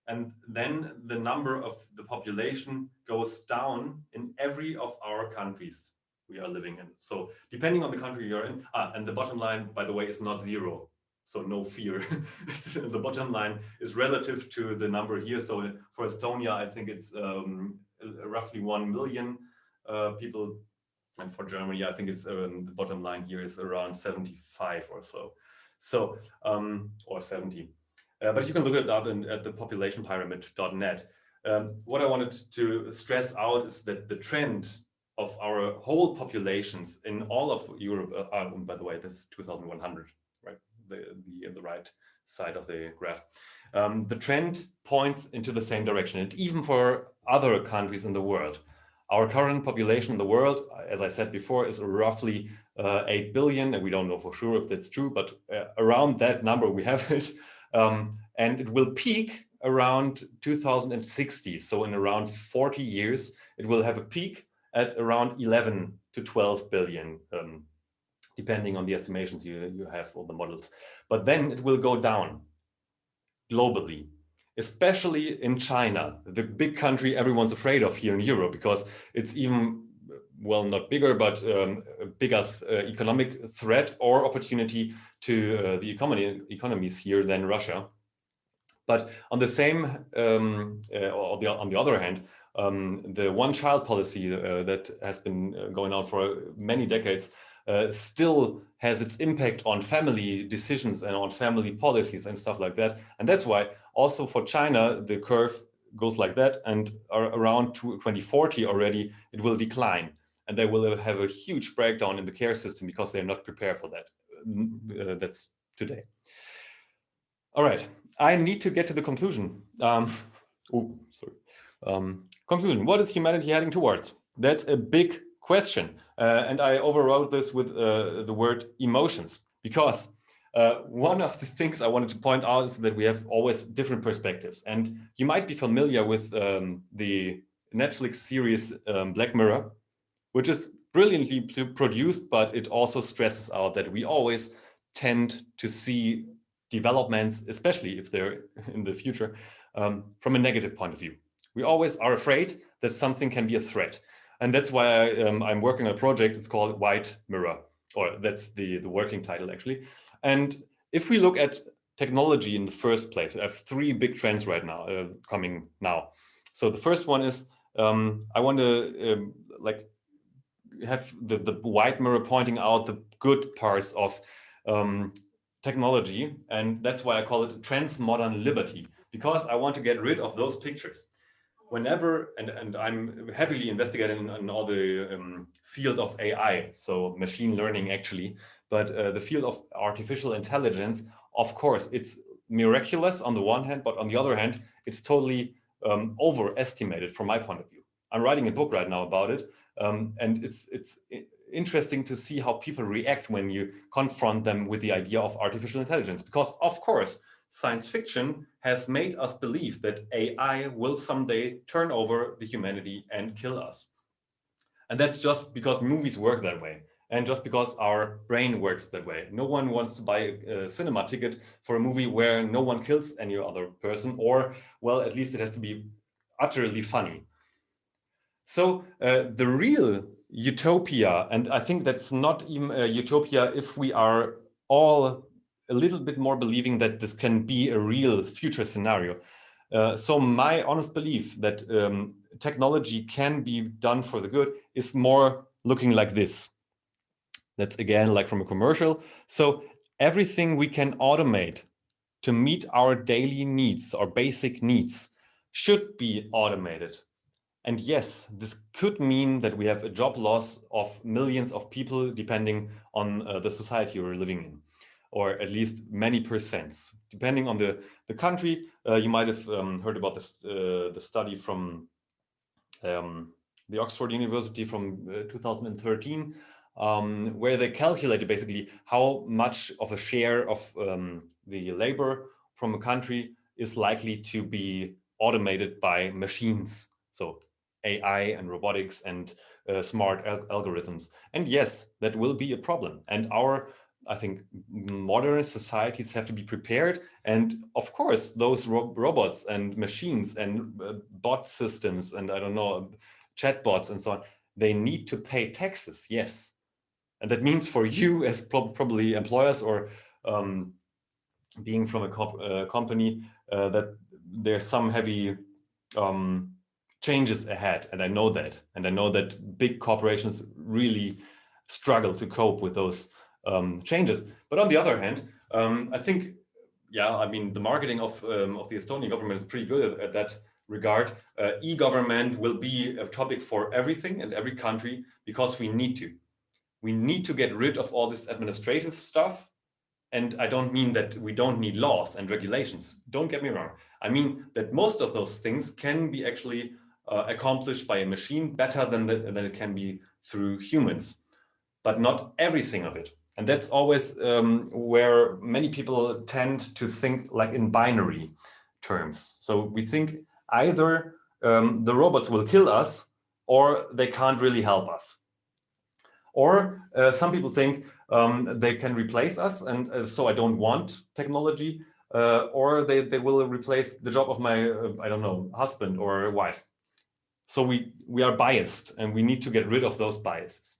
And then the number of the population goes down in every of our countries we are living in. So depending on the country you're in, and the bottom line, by the way, is not 0. So no fear. The bottom line is relative to the number here. So for Estonia, I think it's roughly 1 million people. And for Germany, I think it's the bottom line here is around 75 or so. So, or 70. But you can look it up at the populationpyramid.net. What I wanted to stress out is that the trend of our whole populations in all of Europe, by the way, this is 2100, right? The right side of the graph. The trend points into the same direction, and even for other countries in the world. Our current population in the world, as I said before, is roughly 8 billion, and we don't know for sure if that's true, but around that number we have it. And it will peak around 2060. So in around 40 years, it will have a peak at around 11 to 12 billion, depending on the estimations you have for the models. But then it will go down globally, especially in China, the big country everyone's afraid of here in Europe, because it's even, well, not bigger, but a bigger economic threat or opportunity to the economies here than Russia. But on the same, on the other hand, the one-child policy that has been going on for many decades still has its impact on family decisions and on family policies and stuff like that. And that's why also for China, the curve goes like that, and around 2040 already, it will decline. And they will have a huge breakdown in the care system because they're not prepared for that. That's today. All right, I need to get to the conclusion. Conclusion, what is humanity heading towards? That's a big question. And I overwrote this with the word emotions, because one of the things I wanted to point out is that we have always different perspectives. And you might be familiar with the Netflix series Black Mirror, which is brilliantly produced, but it also stresses out that we always tend to see developments, especially if they're in the future, from a negative point of view. We always are afraid that something can be a threat. And that's why I'm working on a project. It's called White Mirror, or that's the working title actually. And if we look at technology in the first place, we have 3 big trends right now coming now. So the first one is I want to like have the white mirror pointing out the good parts of technology, and that's why I call it transmodern liberty, because I want to get rid of those pictures. Whenever, and I'm heavily investigating in all the field of AI, so machine learning actually, but the field of artificial intelligence, of course, it's miraculous on the one hand, but on the other hand, it's totally overestimated from my point of view. I'm writing a book right now about it, and it's interesting to see how people react when you confront them with the idea of artificial intelligence, because of course science fiction has made us believe that AI will someday turn over the humanity and kill us. And that's just because movies work that way, and just because our brain works that way. No one wants to buy a cinema ticket for a movie where no one kills any other person, or, well, at least it has to be utterly funny. So the real utopia, and I think that's not even a utopia if we are all a little bit more believing that this can be a real future scenario. So my honest belief that technology can be done for the good is more looking like this. That's again like from a commercial. So everything we can automate to meet our daily needs, our basic needs, should be automated. And yes, this could mean that we have a job loss of millions of people depending on the society we're living in, or at least many percents. depending on the country. You might have heard about this, the study from the Oxford University from 2013, where they calculated basically how much of a share of the labor from a country is likely to be automated by machines. So AI and robotics and smart algorithms. And yes, that will be a problem. And I think modern societies have to be prepared. And of course, those robots and machines and bot systems and I don't know, chatbots and so on, they need to pay taxes, yes. And that means for you as probably employers or being from a company that there's some heavy changes ahead. And I know that. And I know that big corporations really struggle to cope with those changes. But on the other hand, I think, yeah, I mean, the marketing of the Estonian government is pretty good at that regard. E-government will be a topic for everything and every country because we need to. We need to get rid of all this administrative stuff. And I don't mean that we don't need laws and regulations. Don't get me wrong. I mean that most of those things can be actually accomplished by a machine better than it can be through humans, but not everything of it. And that's always where many people tend to think like in binary terms. So we think either the robots will kill us or they can't really help us. Or some people think they can replace us, and so I don't want technology, or they will replace the job of my, I don't know, husband or wife. So we are biased, and we need to get rid of those biases.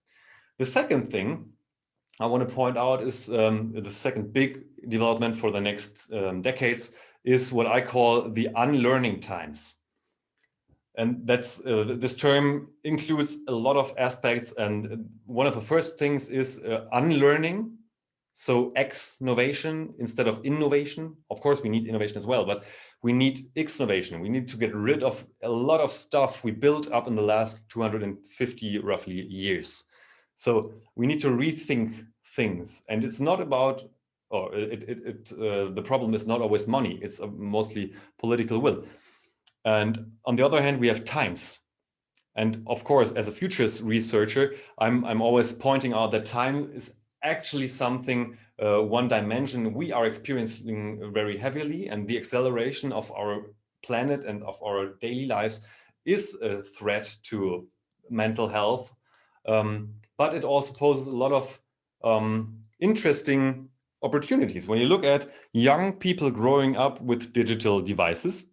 The second thing I want to point out is the second big development for the next decades is what I call the unlearning times. And that's this term includes a lot of aspects. And one of the first things is unlearning. So X-novation instead of innovation. Of course, we need innovation as well, but we need X-novation. We need to get rid of a lot of stuff we built up in the last 250 roughly years. So we need to rethink things. And it's not about, or the problem is not always money. It's mostly political will. And on the other hand, we have times. And of course, as a futures researcher, I'm always pointing out that time is actually something, one dimension we are experiencing very heavily, and the acceleration of our planet and of our daily lives is a threat to mental health. But it also poses a lot of interesting opportunities. When you look at young people growing up with digital devices,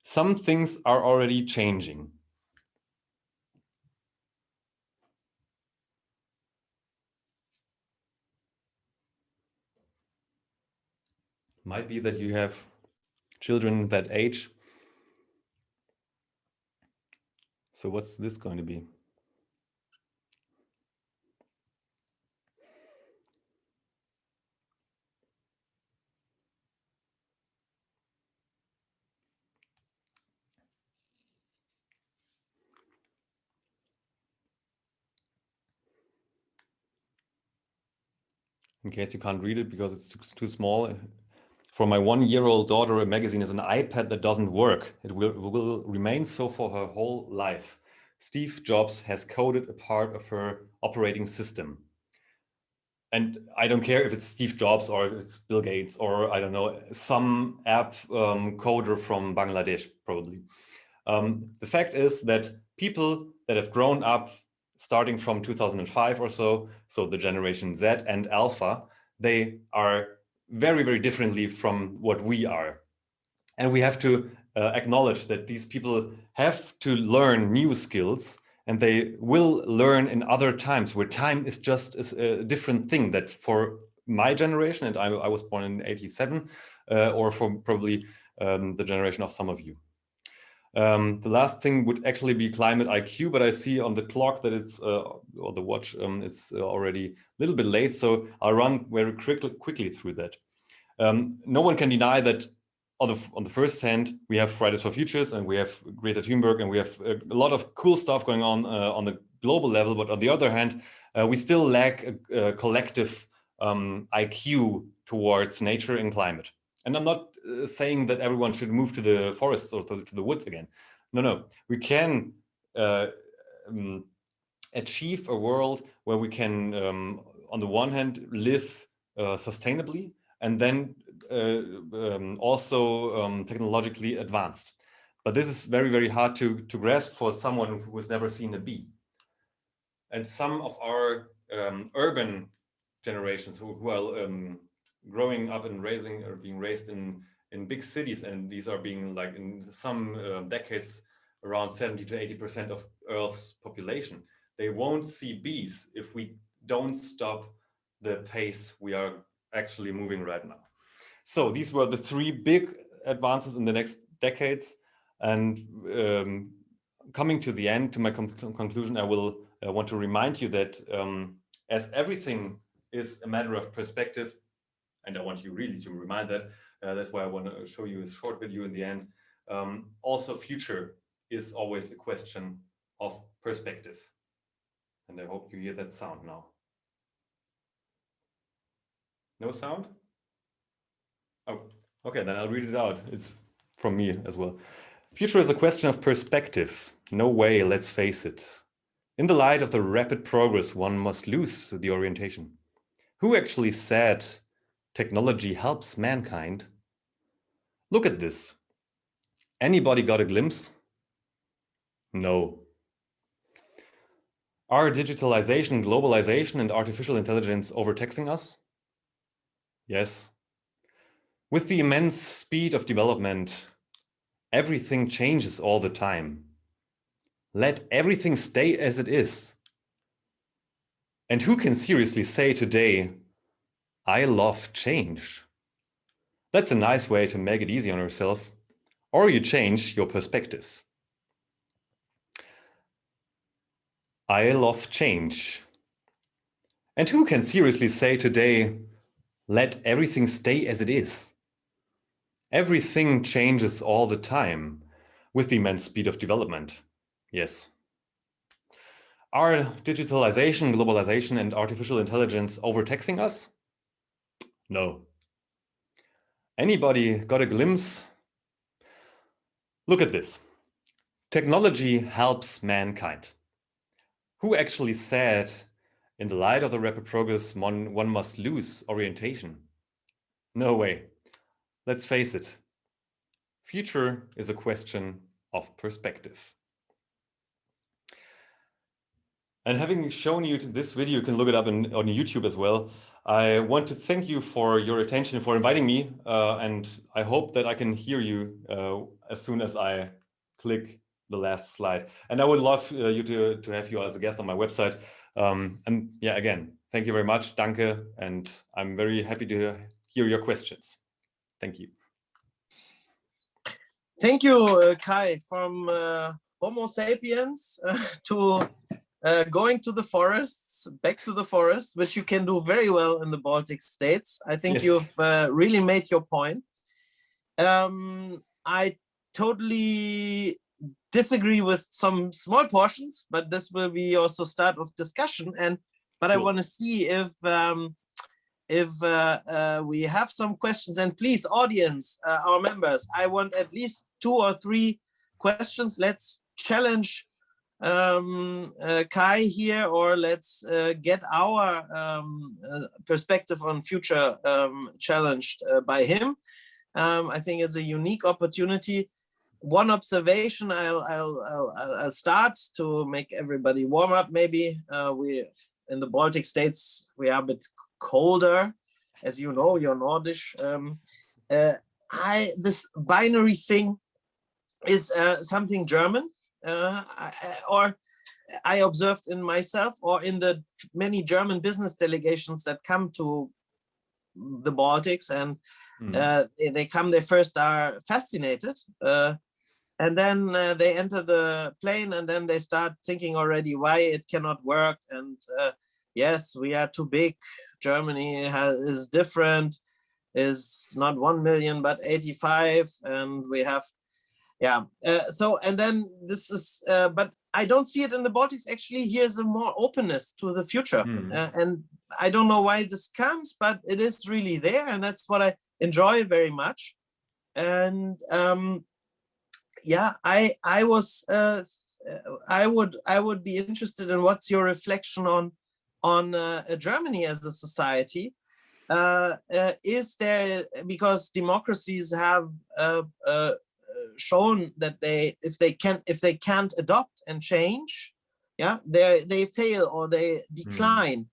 some things are already changing. Might be that you have children that age. So what's this going to be? In case you can't read it because it's too small. For my 1-year-old daughter, a magazine is an iPad that doesn't work. It will remain so for her whole life. Steve Jobs has coded a part of her operating system. And I don't care if it's Steve Jobs or it's Bill Gates or I don't know, some app coder from Bangladesh, probably. The fact is that people that have grown up starting from 2005 or so the generation Z and Alpha, they are very, very differently from what we are. And we have to acknowledge that these people have to learn new skills, and they will learn in other times where time is just a different thing that for my generation, and I was born in 87, or for probably the generation of some of you. The last thing would actually be climate IQ, but I see on the clock that it's, or the watch, it's already a little bit late, so I'll run very quickly through that. No one can deny that on the first hand, we have Fridays for Futures and we have Greta Thunberg and we have a lot of cool stuff going on the global level, but on the other hand, we still lack a collective IQ towards nature and climate. And I'm not saying that everyone should move to the forests or to the woods again. No. We can achieve a world where we can, on the one hand, live sustainably, and then also technologically advanced. But this is very, very hard to grasp for someone who has never seen a bee. And some of our urban generations who are growing up and being raised in big cities, and these are being, like, in some decades, around 70 to 80% of Earth's population. They won't see bees if we don't stop the pace we are actually moving right now. So these were the three big advances in the next decades. And coming to the end, to my conclusion, I will want to remind you that as everything is a matter of perspective, and I want you really to remind that, that's why I want to show you a short video in the end. Also, future is always a question of perspective. And I hope you hear that sound now. No sound? Oh, okay, then I'll read it out. It's from me as well. Future is a question of perspective. No way, let's face it. In the light of the rapid progress, one must lose the orientation. Who actually said technology helps mankind? Look at this. Anybody got a glimpse? No. Are digitalization, globalization, and artificial intelligence overtaxing us? Yes. With the immense speed of development, everything changes all the time. Let everything stay as it is. And who can seriously say today, I love change? That's a nice way to make it easy on yourself, or you change your perspective. I love change. And who can seriously say today, let everything stay as it is? Everything changes all the time with the immense speed of development. Yes. Are digitalization, globalization, and artificial intelligence overtaxing us? No. Anybody got a glimpse? Look at this. Technology helps mankind. Who actually said, in the light of the rapid progress, one must lose orientation? No way. Let's face it. Future is a question of perspective. And having shown you this video, you can look it up on YouTube as well. I want to thank you for your attention, for inviting me, and I hope that I can hear you as soon as I click the last slide. And I would love you to have you as a guest on my website. And yeah, again, thank you very much, danke, and I'm very happy to hear your questions. Thank you. Thank you, Kai, from Homo sapiens to going to the forests, back to the forest, which you can do very well in the Baltic states. I think yes. You've really made your point. I totally disagree with some small portions, but this will be also start of discussion. But cool. I want to see if we have some questions. And please, audience, our members, I want at least 2 or 3 questions. Let's challenge Kai here, or let's get our perspective on future challenged by him. I think it's a unique opportunity. One observation I'll start to make everybody warm up. Maybe we in the Baltic states we are a bit colder, as you know, you're Nordish. This binary thing is something German. Or I observed in myself or in the many German business delegations that come to the Baltics, and they come, they first are fascinated, and then they enter the plane, and then they start thinking already why it cannot work. And yes, we are too big. Germany is different, is not 1 million, but 85, and we have Yeah. So, and then this is, but I don't see it in the Baltics. Actually, here's a more openness to the future. And I don't know why this comes, but it is really there. And that's what I enjoy very much. And yeah, I would be interested in what's your reflection on Germany as a society. Is there, because democracies have shown that if they can't adopt and change, yeah, they fail or they decline.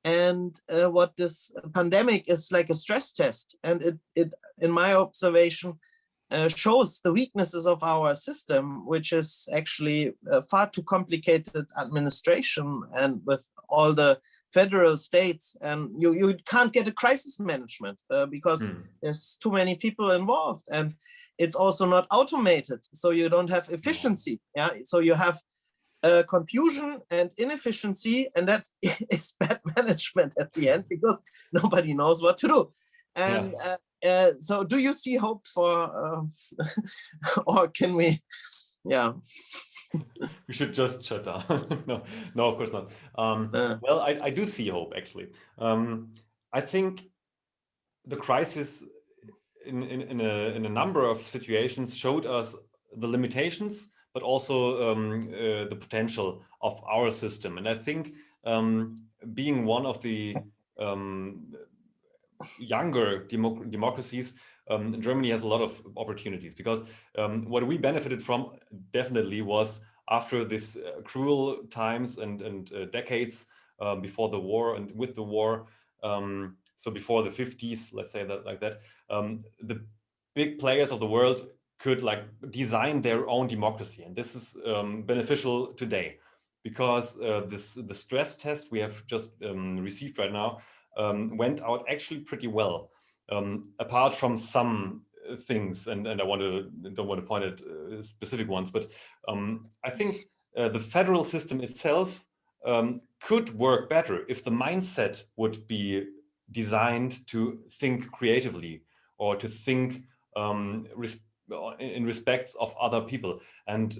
And what this pandemic is like a stress test, and it in my observation shows the weaknesses of our system, which is actually far too complicated administration, and with all the federal states, and you can't get a crisis management because there's too many people involved, and it's also not automated, so you don't have efficiency. Yeah, so you have confusion and inefficiency, and that is bad management at the end, because nobody knows what to do. And so do you see hope for or can we, yeah, we should just shut down? No, of course not. Well, I do see hope, actually. I think the crisis in a number of situations showed us the limitations, but also the potential of our system. And I think being one of the younger democracies, Germany has a lot of opportunities, because what we benefited from definitely was, after this cruel times and decades before the war and with the war, so before the 50s, let's say that like that, the big players of the world could like design their own democracy, and this is beneficial today, because the stress test we have just received right now went out actually pretty well, apart from some things, and I don't want to point at specific ones, but I think the federal system itself could work better if the mindset would be designed to think creatively, or to think in respects of other people. And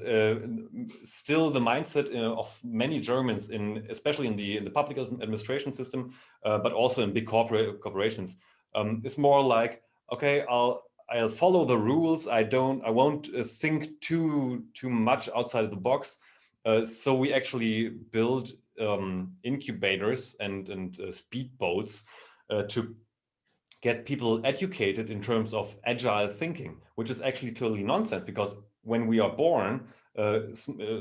still the mindset of many Germans, especially in the public administration system, but also in big corporations, is more like, okay, I'll follow the rules. I won't think too much outside of the box. So we actually build incubators and speedboats to get people educated in terms of agile thinking, which is actually totally nonsense, because when we are born,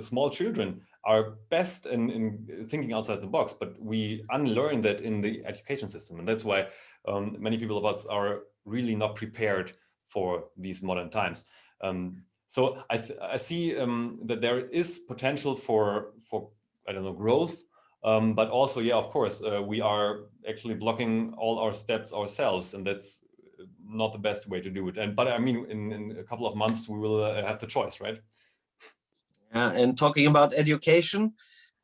small children are best in thinking outside the box, but we unlearn that in the education system. And that's why many people of us are really not prepared for these modern times. So I see that there is potential for I don't know, growth, but also, yeah, of course, we are actually blocking all our steps ourselves, and that's not the best way to do it. But I mean, in a couple of months, we will have the choice, right? Yeah, and talking about education,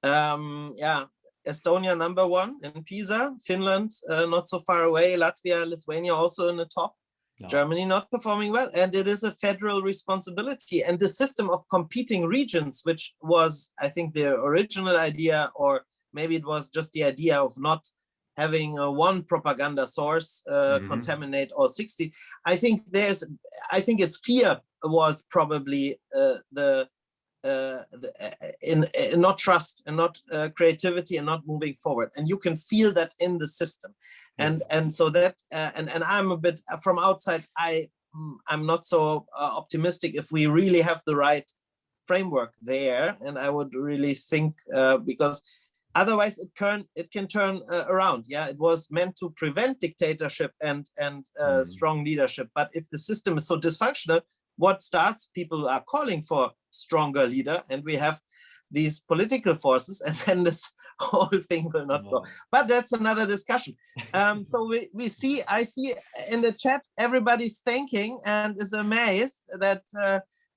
yeah, Estonia #1 in PISA, Finland not so far away, Latvia, Lithuania also in the top. No. Germany not performing well, and it is a federal responsibility. And the system of competing regions, which was, I think, the original idea, or maybe it was just the idea of not having one propaganda source contaminate all 60. I think its fear was probably in not trust and not creativity and not moving forward, and you can feel that in the system. Yes. And so that and I'm a bit from outside, I'm not so optimistic if we really have the right framework there, and I would really think because otherwise it can turn around. Yeah, it was meant to prevent dictatorship and strong leadership, but if the system is so dysfunctional, what starts? People are calling for stronger leader, and we have these political forces, and then this whole thing will not go. But that's another discussion. So I see in the chat, everybody's thanking and is amazed that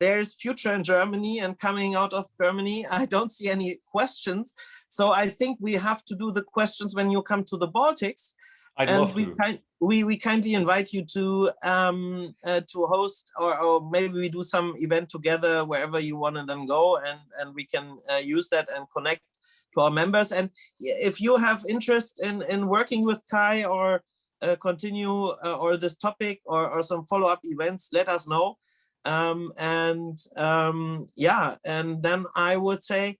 there is future in Germany and coming out of Germany. I don't see any questions. So I think we have to do the questions when you come to the Baltics. I'd love to. we kindly invite you to host, or maybe we do some event together wherever you want to then go, and we can use that and connect to our members. And if you have interest in working with Kai, or continue or this topic, or some follow-up events, let us know. Yeah, and then I would say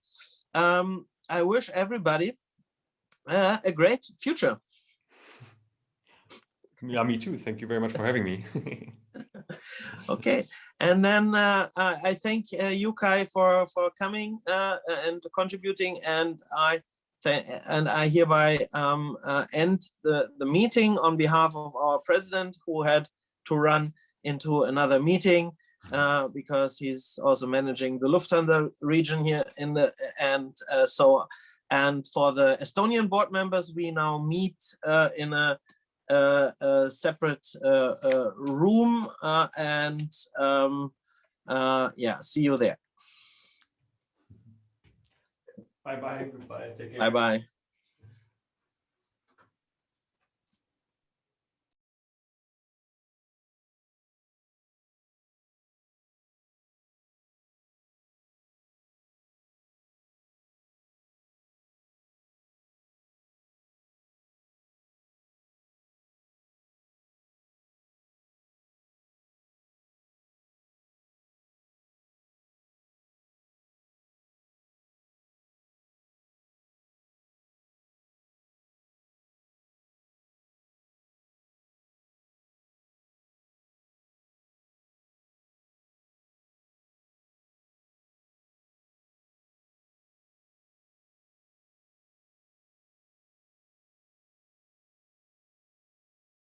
I wish everybody a great future. Yeah, me too. Thank you very much for having me. Okay, and then I thank you, Kai, for coming and contributing, and I hereby end the meeting on behalf of our president, who had to run into another meeting because he's also managing the Lufthansa region here in the and for the Estonian board members, we now meet in a separate room, yeah, see you there. Bye bye. Goodbye. Take care. Bye bye.